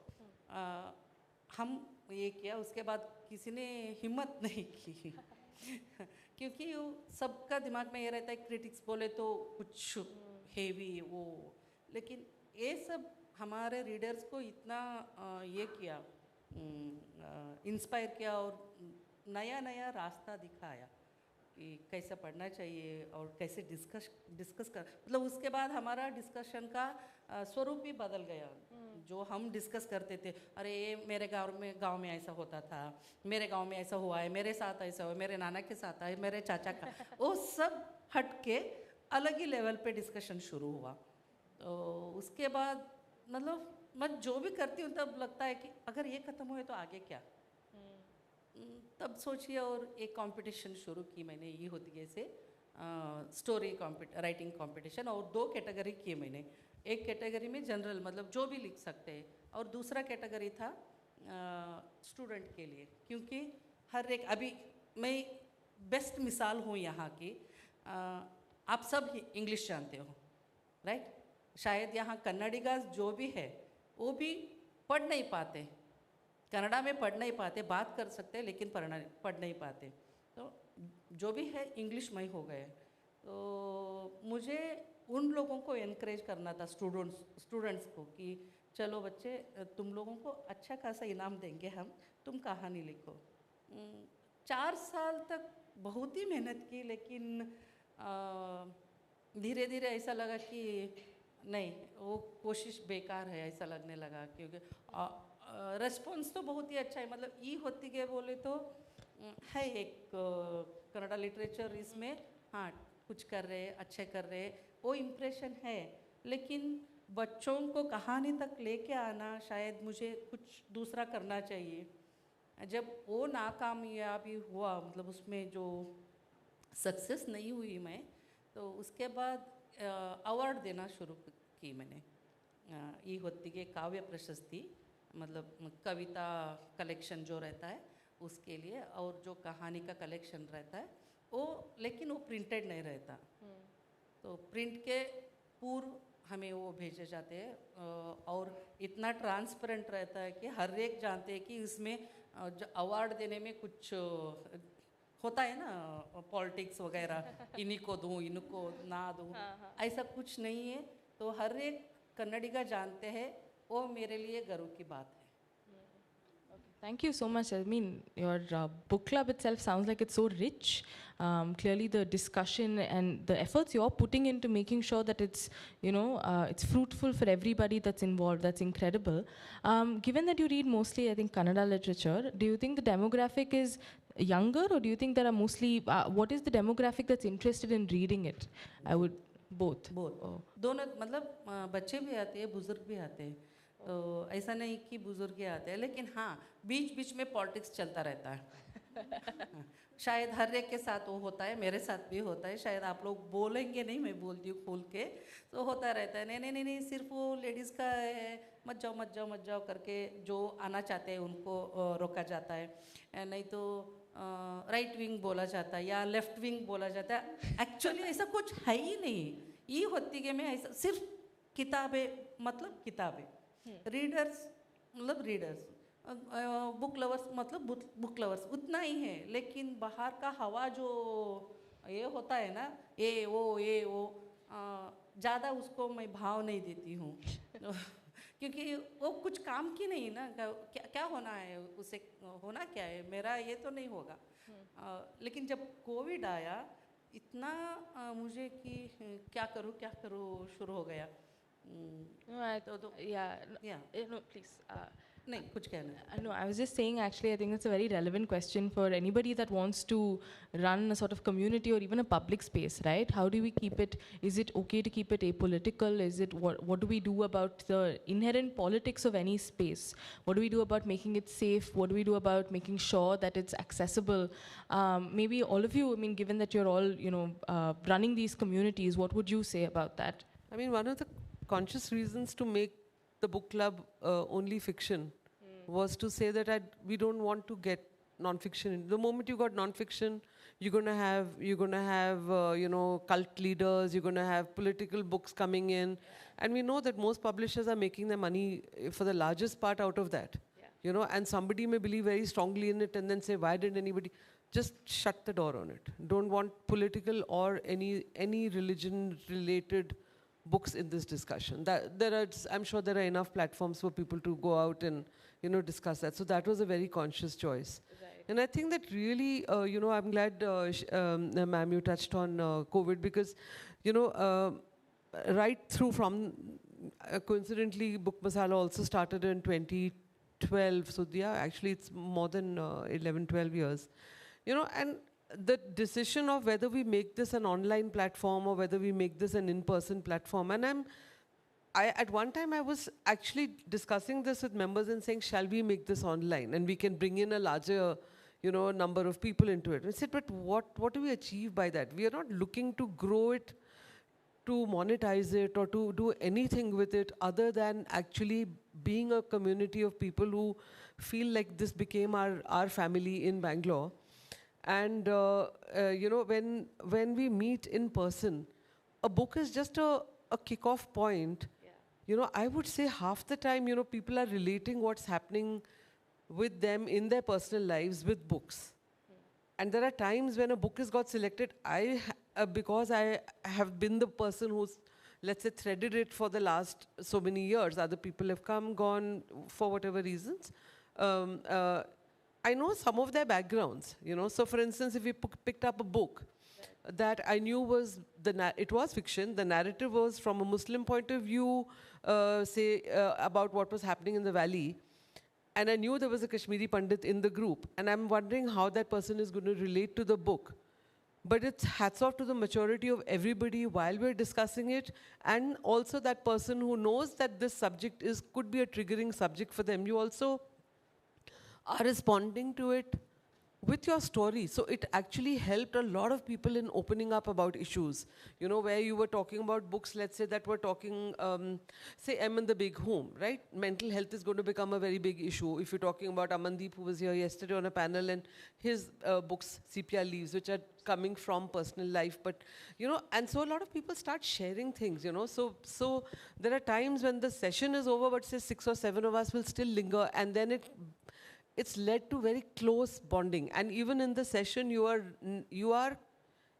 हम ये किया। उसके बाद किसी ने हिम्मत नहीं की क्योंकि सबका दिमाग में ये रहता है क्रिटिक्स बोले तो कुछ हेवी वो, लेकिन ये सब हमारे रीडर्स को इतना ये किया, इंस्पायर किया, और नया नया रास्ता दिखाया कि कैसे पढ़ना चाहिए और कैसे डिस्कस कर, मतलब उसके बाद हमारा डिस्कशन का स्वरूप ही बदल गया। जो हम डिस्कस करते थे, अरे ये मेरे गांव में ऐसा होता था, मेरे गांव में ऐसा हुआ है, मेरे साथ ऐसा हुआ, मेरे नाना के साथ है, मेरे चाचा का, वो सब हट के अलग ही लेवल पे डिस्कशन शुरू हुआ। तो उसके बाद मतलब मैं जो भी करती हूँ तब लगता है कि अगर ये ख़त्म हुए तो आगे क्या, तब सोचिए और एक कंपटीशन शुरू की मैंने ये होती से स्टोरी राइटिंग कंपटीशन, और 2 कैटेगरी किए मैंने। एक कैटेगरी में जनरल मतलब जो भी लिख सकते हैं, और दूसरा कैटेगरी था स्टूडेंट के लिए, क्योंकि हर एक, अभी मैं बेस्ट मिसाल हूँ यहाँ की, आप सब इंग्लिश जानते हो राइट, शायद यहाँ कन्नडिगा जो भी है वो भी पढ़ नहीं पाते, कन्नड़ा में पढ़ नहीं पाते, बात कर सकते हैं लेकिन पढ़ नहीं पाते, तो जो भी है इंग्लिश में हो गए। तो मुझे उन लोगों को एनकरेज करना था, स्टूडेंट्स को, कि चलो बच्चे तुम लोगों को अच्छा खासा इनाम देंगे हम, तुम कहानी लिखो। 4 साल तक बहुत ही मेहनत की, लेकिन धीरे धीरे ऐसा लगा कि नहीं, वो कोशिश बेकार है ऐसा लगने लगा, क्योंकि रिस्पॉन्स तो बहुत ही अच्छा है, मतलब ई होती के बोले तो है एक कन्नड़ा लिटरेचर इसमें, हाँ कुछ कर रहे अच्छे कर रहे, वो इम्प्रेशन है। लेकिन बच्चों को कहानी तक लेके आना शायद मुझे कुछ दूसरा करना चाहिए। जब वो नाकामयाबी हुआ, मतलब उसमें जो सक्सेस नहीं हुई मैं, तो उसके बाद अवार्ड देना शुरू की मैंने। ये होती के काव्य प्रशस्ति, मतलब कविता कलेक्शन जो रहता है उसके लिए, और जो कहानी का कलेक्शन रहता है वो, लेकिन वो प्रिंटेड नहीं रहता, तो प्रिंट के पूर्व हमें वो भेजे जाते हैं, और इतना ट्रांसपेरेंट रहता है कि हर एक जानते हैं कि इसमें अवार्ड देने में कुछ होता है ना, पॉलिटिक्स वगैरह, इन्हीं को दूँ इनको ना दूँ, ऐसा कुछ नहीं है। तो हर एक कन्नड़ी का जानते हैं, वो मेरे लिए गर्व की बात है। Thank you so much. I mean, your book club itself sounds like it's so rich. Clearly, the discussion and the efforts you're putting into making sure that it's, it's fruitful for everybody that's involved. That's incredible. Given that you read mostly, I think, Kannada literature, do you think the demographic is younger, or do you think there are mostly, what is the demographic that's interested in reading it? I would, both. Oh. दोनों, मतलब बच्चे भी आते हैं, बुजुर्ग भी आते हैं, तो ऐसा नहीं कि बुजुर्ग ही आते हैं, लेकिन हाँ बीच बीच में पॉलिटिक्स चलता रहता है। शायद हर एक के साथ वो होता है, मेरे साथ भी होता है, शायद आप लोग बोलेंगे नहीं, मैं बोलती हूँ खोल के, तो होता रहता है, नहीं नहीं नहीं नहीं सिर्फ वो लेडीज़ का है, मत जाओ मत जाओ मत जाओ करके, जो आना चाहते हैं उनको रोका जाता है, नहीं तो राइट विंग बोला जाता है या लेफ्ट विंग बोला जाता है। एक्चुअली ऐसा कुछ है ही नहीं। ये होती है में ऐसा सिर्फ किताबें, मतलब किताबें, रीडर्स मतलब रीडर्स, बुक लवर्स मतलब बुक लवर्स, उतना ही है। लेकिन बाहर का हवा जो ये होता है ना, ये वो ज़्यादा उसको मैं भाव नहीं देती हूँ। क्योंकि वो कुछ काम की नहीं ना, क्या होना है उसे, होना क्या है, मेरा ये तो नहीं होगा। लेकिन जब कोविड आया, इतना मुझे कि क्या करूँ शुरू हो गया। No, please. नहीं कुछ कहना। No, I was just saying, actually, I think it's a very relevant question for anybody that wants to run a sort of community or even a public space, right? How do we keep it, is it okay to keep it apolitical? Is it, what do we do about the inherent politics of any space? What do we do about making it safe? What do we do about making sure that it's accessible? Maybe all of you, I mean, given that you're all, running these communities, what would you say about that? I mean, one of the conscious reasons to make the book club only fiction was to say that we don't want to get non-fiction in. The moment you got non-fiction, you're gonna have cult leaders, you're gonna have political books coming in, and we know that most publishers are making their money for the largest part out of that. And somebody may believe very strongly in it and then say, why didn't anybody? Just shut the door on it. Don't want political or any religion-related books in this discussion. I'm sure there are enough platforms for people to go out and discuss that. So that was a very conscious choice. Right. And I think that really, I'm glad, ma'am, you touched on COVID, because right through from coincidentally, Book Masala also started in 2012. So yeah, actually it's more than 11, 12 years. And the decision of whether we make this an online platform or whether we make this an in-person platform. And at one time I was actually discussing this with members and saying, shall we make this online? And we can bring in a larger, number of people into it. And I said, but what do we achieve by that? We are not looking to grow it, to monetize it, or to do anything with it other than actually being a community of people who feel like this became our family in Bangalore. And when we meet in person, a book is just a kick-off point. Yeah. I would say half the time, people are relating what's happening with them in their personal lives with books. And there are times when a book has got selected, because I have been the person who's, let's say, threaded it for the last so many years. Other people have come, gone, for whatever reasons. I know some of their backgrounds, So for instance, if we picked up a book, that I knew was it was fiction. The narrative was from a Muslim point of view, about what was happening in the valley. And I knew there was a Kashmiri Pandit in the group. And I'm wondering how that person is going to relate to the book. But it's hats off to the maturity of everybody while we're discussing it, and also that person who knows that this subject could be a triggering subject for them. You also are responding to it with your story. So it actually helped a lot of people in opening up about issues. You know, where you were talking about books, let's say, that were talking, say, M in the Big Home, right? Mental health is going to become a very big issue. If you're talking about Amandeep, who was here yesterday on a panel, and his books, Sepia Leaves, which are coming from personal life. But, you know, and so a lot of people start sharing things, you know. So there are times when the session is over, but say 6 or 7 of us will still linger, and then it's led to very close bonding. And even in the session, you are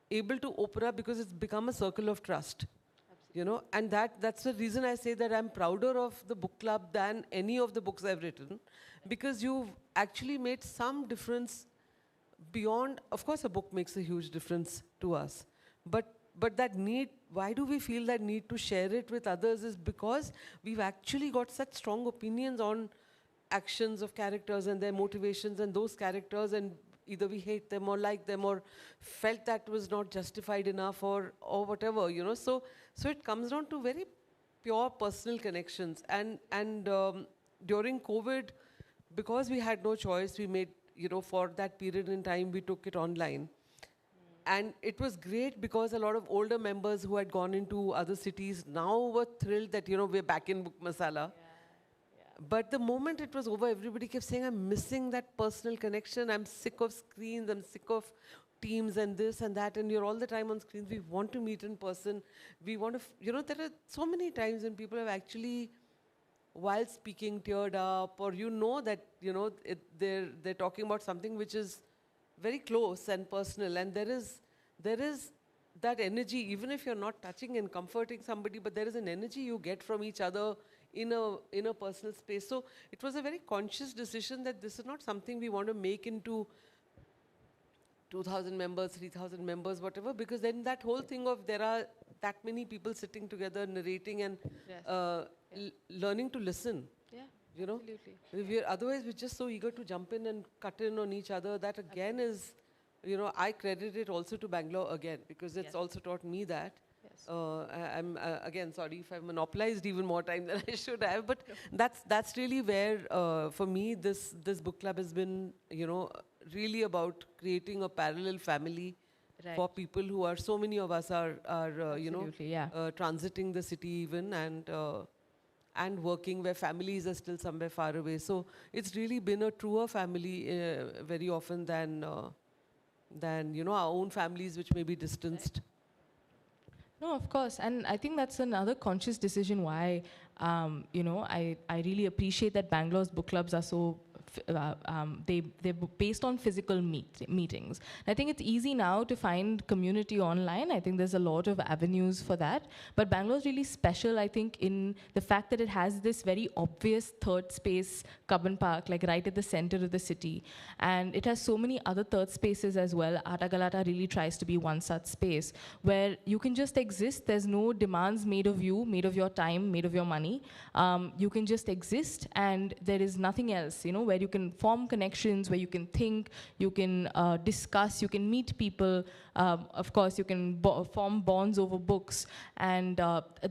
able to open up because it's become a circle of trust. Absolutely. You know, and that's the reason I say that I'm prouder of the book club than any of the books I've written, because you've actually made some difference beyond. Of course, a book makes a huge difference to us, but that need, why do we feel that need to share it with others, is because we've actually got such strong opinions on actions of characters and their motivations and those characters, and either we hate them or like them or felt that was not justified enough or whatever, you know. So it comes down to very pure personal connections. And during COVID, because we had no choice, we made, you know, for that period in time, we took it online. And it was great because a lot of older members who had gone into other cities now were thrilled that, you know, we're back in Book Masala. But the moment it was over, everybody kept saying, I'm missing that personal connection. I'm sick of screens. I'm sick of Teams and this and that. And you're all the time on screens. We want to meet in person. We want to, you know, there are so many times when people have actually, while speaking, teared up, or you know that, you know, they're talking about something which is very close and personal. And there is that energy, even if you're not touching and comforting somebody, but there is an energy you get from each other in a personal space. So it was a very conscious decision that this is not something we want to make into 2,000 members, 3,000 members, whatever, because then that whole thing of there are that many people sitting together narrating and learning to listen. Yeah, you know, absolutely. Otherwise we're just so eager to jump in and cut in on each other. That again is, you know, I credit it also to Bangalore again, because it's also taught me that. I'm again sorry if I've monopolized even more time than I should have, but that's really where for me this book club has been, you know, really about creating a parallel family for people who are, so many of us are you know, transiting the city even, and working where families are still somewhere far away. So it's really been a truer family very often than you know, our own families which may be distanced. No, of course, and I think that's another conscious decision why, you know, I really appreciate that Bangalore's book clubs are so, they're based on physical meetings. I think it's easy now to find community online. I think there's a lot of avenues for that, but Bangalore's really special, I think, in the fact that it has this very obvious third space, Cubbon Park, like right at the center of the city, and it has so many other third spaces as well. Atta Galata really tries to be one such space where you can just exist. There's no demands made of you, made of your time, made of your money. You can just exist, and there is nothing else, you know, where you can form connections, where you can think, you can discuss, you can meet people. Of course, you can form bonds over books. And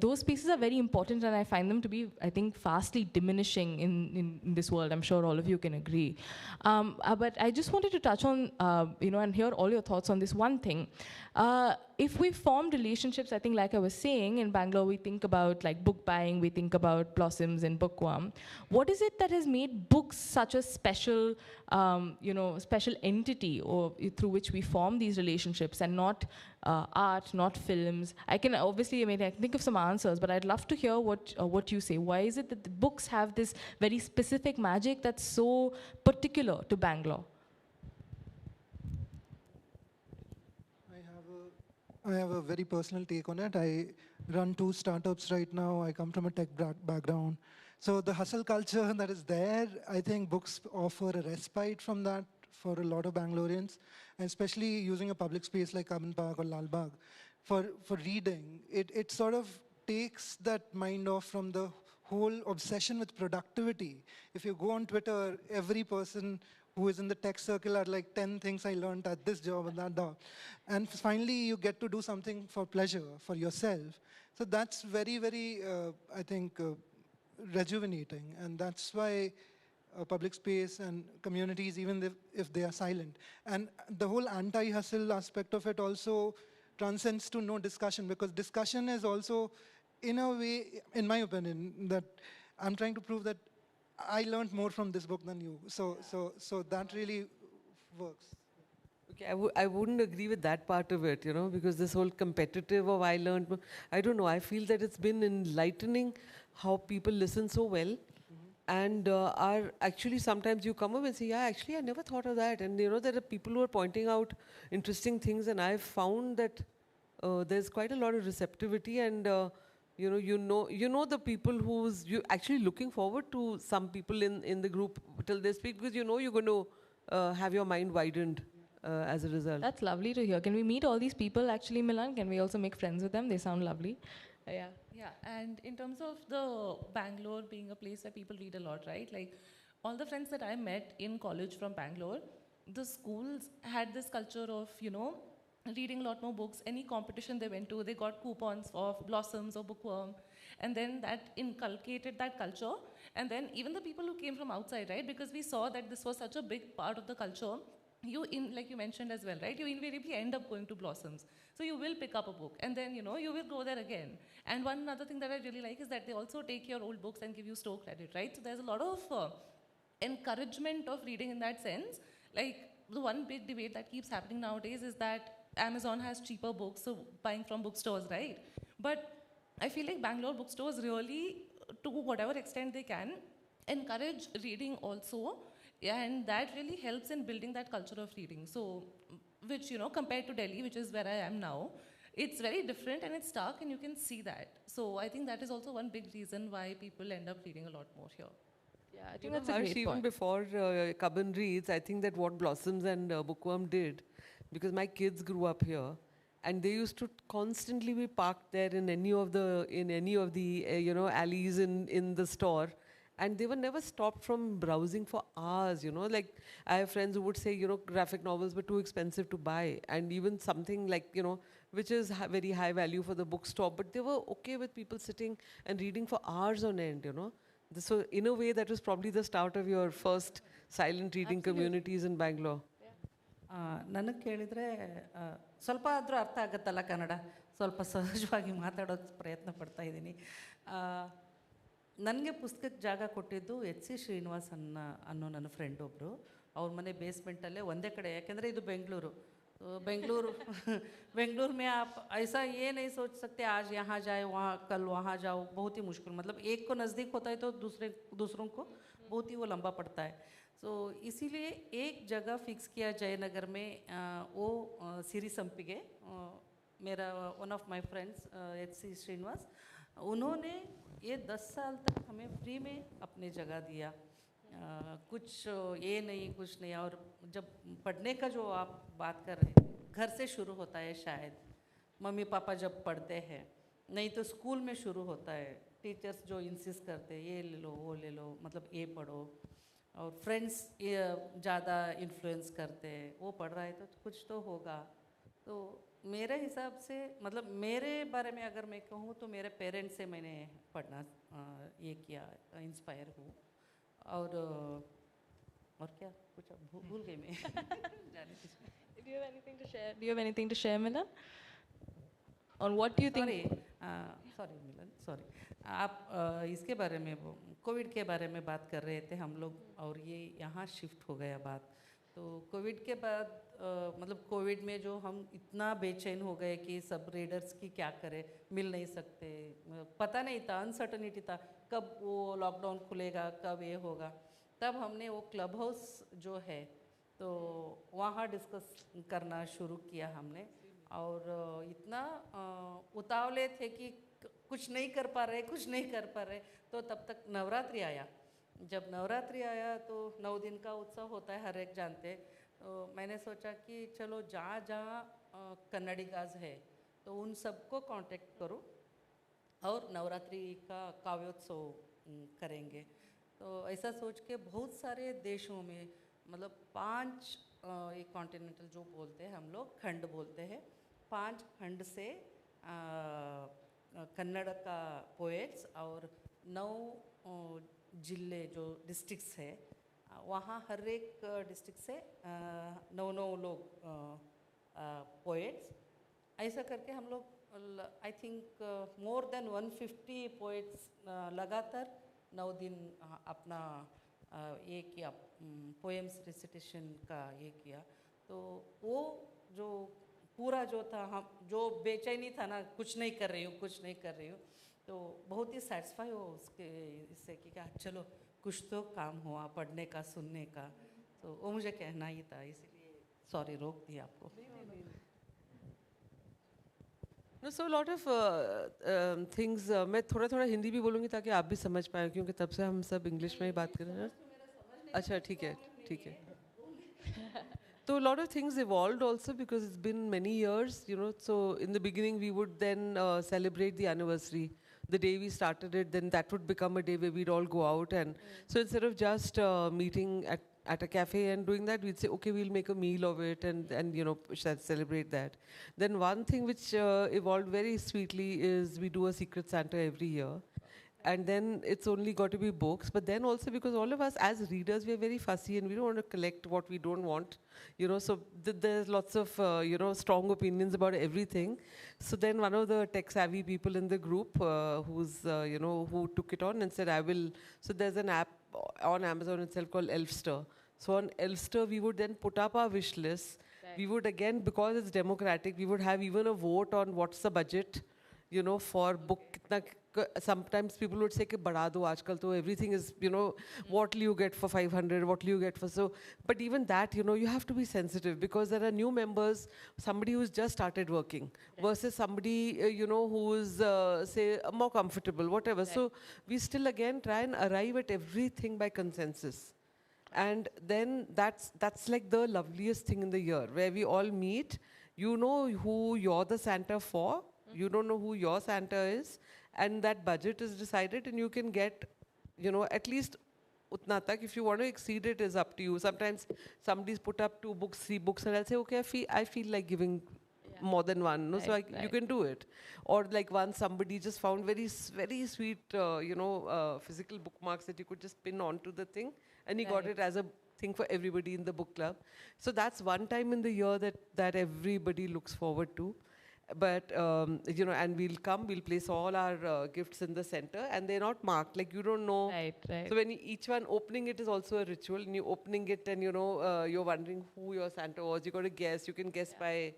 those spaces are very important, and I find them to be, I think, fastly diminishing in this world. I'm sure all of you can agree. But I just wanted to touch on, you know, and hear all your thoughts on this one thing. If we form relationships, I think, like I was saying, in Bangalore, we think about like book buying, we think about Blossoms and Bookworm. What is it that has made books such a special, you know, special entity, or through which we form these relationships, and not art, not films? I can obviously, I mean, I can think of some answers, but I'd love to hear what you say. Why is it that the books have this very specific magic that's so particular to Bangalore? I have a very personal take on it. I run 2 startups right now. I come from a tech background. So the hustle culture that is there, I think books offer a respite from that for a lot of Bangaloreans, and especially using a public space like Kaban Park or Lal Bagh for reading. It sort of takes that mind off from the whole obsession with productivity. If you go on Twitter, every person who is in the tech circle are like 10 things I learned at this job and that job. And finally, you get to do something for pleasure, for yourself. So that's very, very, I think, rejuvenating. And that's why public space and communities, even if they are silent. And the whole anti-hustle aspect of it also transcends to no discussion, because discussion is also, in a way, in my opinion, that I'm trying to prove that I learned more from this book than you. So that really works. Okay, I wouldn't agree with that part of it, because this whole competitive of I learned, I don't know, I feel that it's been enlightening how people listen so well. And are actually, sometimes you come up and say, yeah, actually, I never thought of that. And there are people who are pointing out interesting things, and I've found that there's quite a lot of receptivity, and you know the people who's you actually looking forward to some people in the group till they speak, because you're going to have your mind widened as a result. That's lovely to hear. Can we meet all these people actually, Milan? Can we also make friends with them? They sound lovely. Yeah. Yeah, and in terms of the Bangalore being a place where people read a lot, right? Like all the friends that I met in college from Bangalore, the schools had this culture of, reading a lot more books. Any competition they went to, they got coupons of Blossoms or Bookworm. And then that inculcated that culture. And then even the people who came from outside, right? Because we saw that this was such a big part of the culture. Like you mentioned as well, right? You invariably end up going to Blossoms. So you will pick up a book, and then, you will go there again. And one other thing that I really like is that they also take your old books and give you store credit, right? So there's a lot of encouragement of reading in that sense. Like the one big debate that keeps happening nowadays is that Amazon has cheaper books, so buying from bookstores, right? But I feel like Bangalore bookstores really, to whatever extent they can, encourage reading also. And that really helps in building that culture of reading. So, which, compared to Delhi, which is where I am now, it's very different and it's stark, and you can see that. So I think that is also one big reason why people end up reading a lot more here. Yeah, I think that's a great even point. before Kaban reads, I think that what Blossoms and Bookworm did, because my kids grew up here, and they used to constantly be parked there in any of the alleys in the store. And they were never stopped from browsing for hours, Like, I have friends who would say, graphic novels were too expensive to buy. And even something like, which is very high value for the bookstore. But they were okay with people sitting and reading for hours on end, So in a way, that was probably the start of your first silent reading communities in Bangalore. ನನಗೆ ಕೇಳಿದರೆ ಸ್ವಲ್ಪ ಆದರೂ ಅರ್ಥ ಆಗುತ್ತಲ್ಲ ಕನ್ನಡ, ಸ್ವಲ್ಪ ಸಹಜವಾಗಿ ಮಾತಾಡೋದು ಪ್ರಯತ್ನ ಪಡ್ತಾ ಇದ್ದೀನಿ. ನನಗೆ ಪುಸ್ತಕಕ್ಕೆ ಜಾಗ ಕೊಟ್ಟಿದ್ದು ಎಚ್.ಸಿ. ಶ್ರೀನಿವಾಸ್ ಅನ್ನೋ ನನ್ನ ಫ್ರೆಂಡ್ ಒಬ್ಬರು. ಅವ್ರ ಮನೆ ಬೇಸ್ಮೆಂಟಲ್ಲೇ ಒಂದೇ ಕಡೆ, ಯಾಕೆಂದರೆ ಇದು ಬೆಂಗಳೂರು. बेंगलुरु में आप ऐसा ये नहीं सोच सकते आज यहाँ जाए वहाँ कल वहाँ जाओ, बहुत ही मुश्किल. मतलब एक को नज़दीक होता है तो दूसरों को बहुत ही वो लंबा पड़ता है. सो इसीलिए एक जगह फिक्स किया जयनगर में, वो सिरी संपिगे. मेरा one of my friends H C. Srinivas, उन्होंने ये 10 साल तक हमें फ्री में अपने जगह दिया. कुछ ये नहीं कुछ नहीं. और जब पढ़ने का जो आप बात कर रहे हैं, घर से शुरू होता है शायद. मम्मी पापा जब पढ़ते हैं, नहीं तो स्कूल में शुरू होता है. टीचर्स जो इंसिस्ट करते हैं ये ले लो वो ले लो, मतलब ये पढ़ो. और फ्रेंड्स ये ज़्यादा इन्फ्लुएंस करते हैं, वो पढ़ रहा है तो कुछ तो होगा. तो मेरे हिसाब से, मतलब मेरे बारे में अगर मैं कहूँ तो मेरे पेरेंट्स से मैंने पढ़ना ये किया, इंस्पायर हूँ. और क्या कुछ भूल गई मैं. Do you have anything to share? Do you have anything to share, Milan? Or what do you think? Sorry Milan, sorry. आप इसके बारे में, कोविड के बारे में बात कर रहे थे हम लोग, और ये यहाँ शिफ्ट हो गया बात. तो कोविड के बाद मतलब कोविड में जो हम इतना बेचैन हो गए कि सब रीडर्स की क्या करें, मिल नहीं सकते, पता नहीं था, अनसर्टनिटी था कब वो लॉकडाउन खुलेगा, कब ये होगा. तब हमने वो क्लब हाउस जो है तो वहाँ डिस्कस करना शुरू किया हमने. और इतना उतावले थे कि कुछ नहीं कर पा रहे. तो तब तक नवरात्रि आया. जब नवरात्रि आया तो 9 दिन का उत्सव होता है, हर एक जानते. तो मैंने सोचा कि चलो जहाँ जहाँ कन्नडिगाज है तो उन सबको कांटेक्ट करूँ और नवरात्रि का काव्योत्सव करेंगे। तो ऐसा सोच के बहुत सारे देशों में मतलब 5 एक कॉन्टिनेंटल जो बोलते हैं हम लोग खंड बोलते हैं, 5 खंड से कन्नड़ का पोएट्स और 9 जिले जो डिस्ट्रिक्ट्स है वहाँ हर एक डिस्ट्रिक्ट से 9 लोग पोएट्स, ऐसा करके हम लोग I think more than 150 poets लगातार 9 दिन अपना ये किया, पोएम्स रिसिटेशन का ये किया। तो वो जो पूरा जो था, हम जो बेचैनी था ना, कुछ नहीं कर रही हूँ कुछ नहीं कर रही हूँ, तो बहुत ही सेटिस्फाई हो उसके इससे कि क्या चलो कुछ तो काम हुआ पढ़ने का सुनने का। तो वो मुझे कहना ही था, इसलिए सॉरी रोक दिया आपको। No, so a lot of things मैं थोड़ा थोड़ा हिंदी भी बोलूँगी ताकि आप भी समझ पाएँ, क्योंकि तब से हम सब इंग्लिश में ही बात कर रहे हैं। अच्छा ठीक है ठीक है। So a lot of things evolved also because it's been many years, you know. So in the beginning we would then celebrate the anniversary. The day we started it, then that would become a day where we'd all go out. And so instead of just meeting at a cafe and doing that, we'd say, okay, we'll make a meal of it and you know, celebrate that. Then one thing which evolved very sweetly is we do a Secret Santa every year. And then it's only got to be books, but then also because all of us as readers, we are very fussy and we don't want to collect what we don't want, you know, so there's lots of, you know, strong opinions about everything. So then one of the tech savvy people in the group who's, you know, who took it on and said, I will, so there's an app on Amazon itself called Elfster. So on Elfster, we would then put up our wish list. Right. We would again, because it's democratic, we would have even a vote on what's the budget, you know, for book. Sometimes people would say कि बढ़ा दो आजकल तो everything is, you know, what will you get for 500, what will you get for so, but even that, you know, you have to be sensitive because there are new members, somebody who's just started working versus somebody, you know, who's say more comfortable, whatever. So we still again try and arrive at everything by consensus. And then that's like the loveliest thing in the year where we all meet. You know who you're the Santa for, you don't know who your Santa is, and that budget is decided and you can get, you know, at least utna tak. If you want to exceed it, is up to you. Sometimes somebody's put up 2 books, 3 books, and I'll say, okay, I feel like giving more than one, no? Right, so you can do it. Or like once somebody just found very sweet, you know, physical bookmarks that you could just pin onto the thing, and he got it as a thing for everybody in the book club. So that's one time in the year that everybody looks forward to. But, you know, and we'll place all our gifts in the center and they're not marked, like you don't know. Right. So when each one opening it is also a ritual, and you opening it and, you know, you're wondering who your Santa was. You got to guess, you can guess by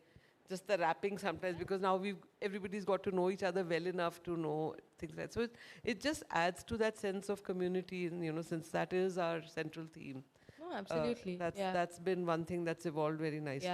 just the wrapping sometimes, because now everybody's got to know each other well enough to know things like that. So it just adds to that sense of community, and, you know, since that is our central theme. No, absolutely. That's been one thing that's evolved very nicely.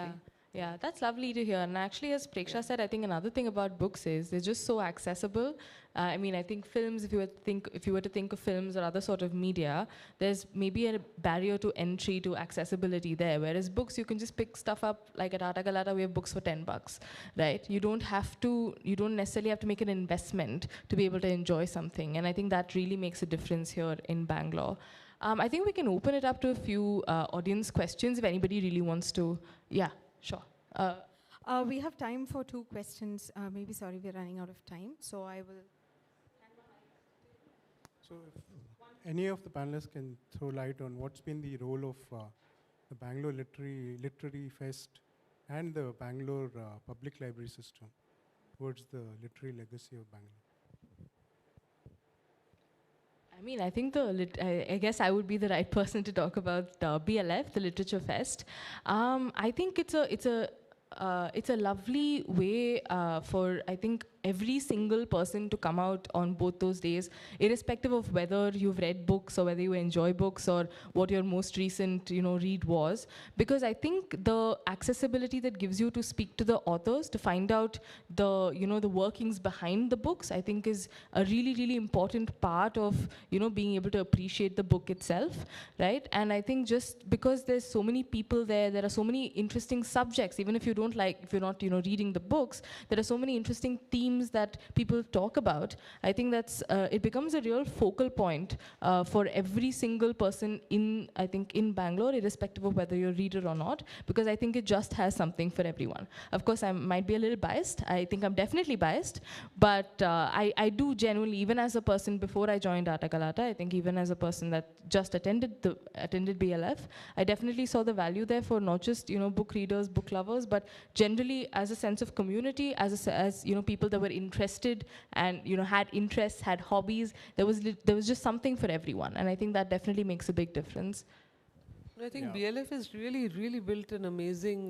Yeah, that's lovely to hear. And actually, as Preksha said, I think another thing about books is they're just so accessible. I mean, I think films, if you were to think of films or other sort of media, there's maybe a barrier to entry to accessibility there. Whereas books, you can just pick stuff up. Like at Ata Galata, we have books for $10, right? You don't necessarily have to make an investment to be able to enjoy something. And I think that really makes a difference here in Bangalore. I think we can open it up to a few audience questions if anybody really wants to. Yeah. Sure. We have time for 2 questions. Maybe, sorry, we're running out of time. So I will. So if any of the panelists can throw light on what's been the role of the Bangalore Literary Fest and the Bangalore public library system towards the literary legacy of Bangalore. I mean, I think I guess I would be the right person to talk about BLF, the Literature Fest. I think it's a lovely way for, I think, every single person to come out on both those days, irrespective of whether you've read books or whether you enjoy books or what your most recent, read was. Because I think the accessibility that gives you to speak to the authors, to find out the, the workings behind the books, I think is a really, really important part of, being able to appreciate the book itself, right? And I think just because there's so many people there are so many interesting subjects, even if you don't like, if you're not, reading the books, there are so many interesting themes that people talk about. I think that's, it becomes a real focal point for every single person in Bangalore, irrespective of whether you're a reader or not, because I think it just has something for everyone. Of course, I might be a little biased. I think I'm definitely biased, but I do genuinely, even as a person before I joined Ata Kalata, I think even as a person that just attended BLF, I definitely saw the value there for not just book readers, book lovers, but generally as a sense of community, as people that were interested and had interests, had hobbies. There was just something for everyone, and I think that definitely makes a big difference. I think BLF has really, really built an amazing,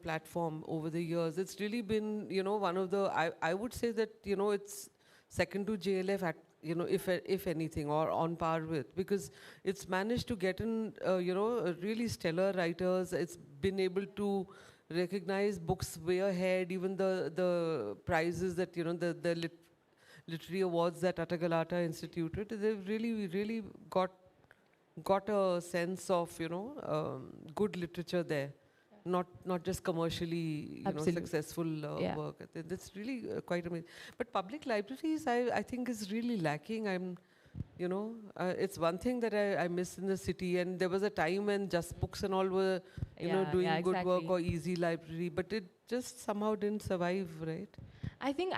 platform over the years. It's really been, one of the, I would say that, it's second to JLF at, if anything, or on par with, because it's managed to get in, really stellar writers. It's been able to recognize books way ahead, even the prizes that, the literary awards that Ata Kalata instituted, they've really, really got a sense of good literature there, not just commercially successful work. That's really quite amazing. But public libraries, I think, is really lacking. It's one thing that I miss in the city, and there was a time when Just Books and all were doing good work, or Easy Library, but it just somehow didn't survive, right? I think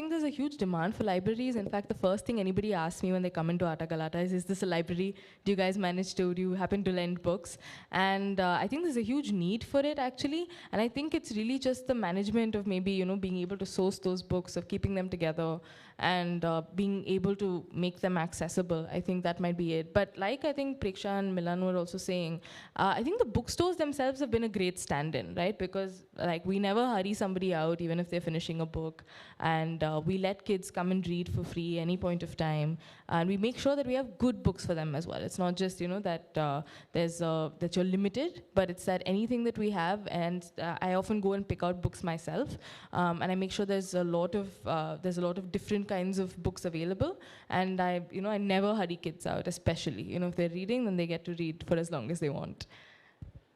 there's a huge demand for libraries. In fact, the first thing anybody asks me when they come into Ata Kalata is this a library? Do you guys do you happen to lend books? And I think there's a huge need for it, actually. And I think it's really just the management of maybe, being able to source those books, of keeping them together, and being able to make them accessible. I think that might be it. But like I think Preksha and Milan were also saying, I think the bookstores themselves have been a great stand-in, right? Because like we never hurry somebody out, even if they're finishing a book. And we let kids come and read for free any point of time. And we make sure that we have good books for them as well. It's not just, that that you're limited, but it's that anything that we have, and I often go and pick out books myself. And I make sure there's a lot of different kinds of books available. And I never hurry kids out, especially, if they're reading, then they get to read for as long as they want.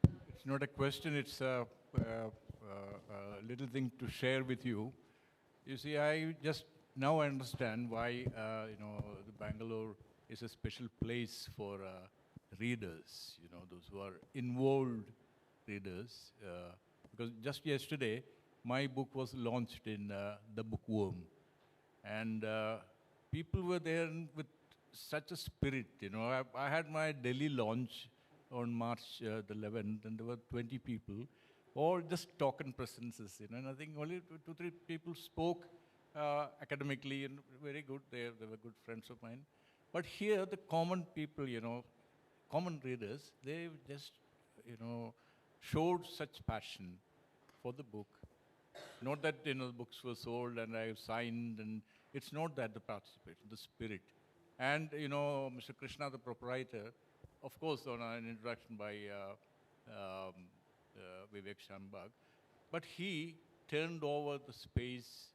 It's not a question, it's a little thing to share with you. You see, I just now understand why, the Bangalore is a special place for readers, those who are involved readers. Because just yesterday, my book was launched in The Bookworm. And people were there with such a spirit, I had my Delhi launch on March the 11th, and there were 20 people, all just token presences, and I think only two, three people spoke academically, and very good, they were good friends of mine. But here, the common people, common readers, they just, showed such passion for the book. Not that, the books were sold and I signed, and it's not that, the participation, the spirit. And, Mr. Krishna, the proprietor, of course, on an introduction by Vivek Shambhag, but he turned over the space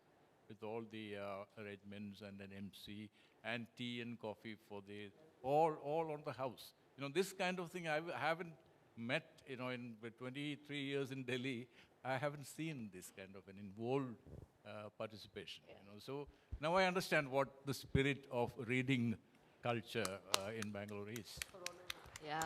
with all the arrangements and an MC and tea and coffee for the, all on the house. This kind of thing I haven't met, in 23 years in Delhi, I haven't seen this kind of an involved participation. So now I understand what the spirit of reading culture in Bangalore is. Yeah.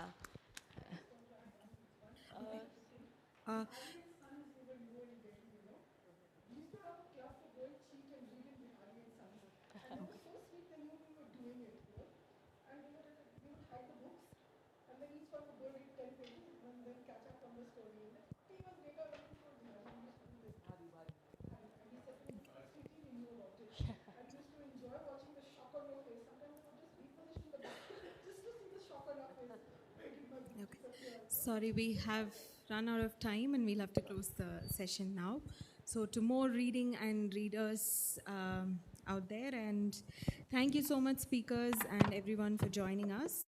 Sorry, we have run out of time and we'll have to close the session now. So to more reading and readers out there, and thank you so much, speakers and everyone, for joining us.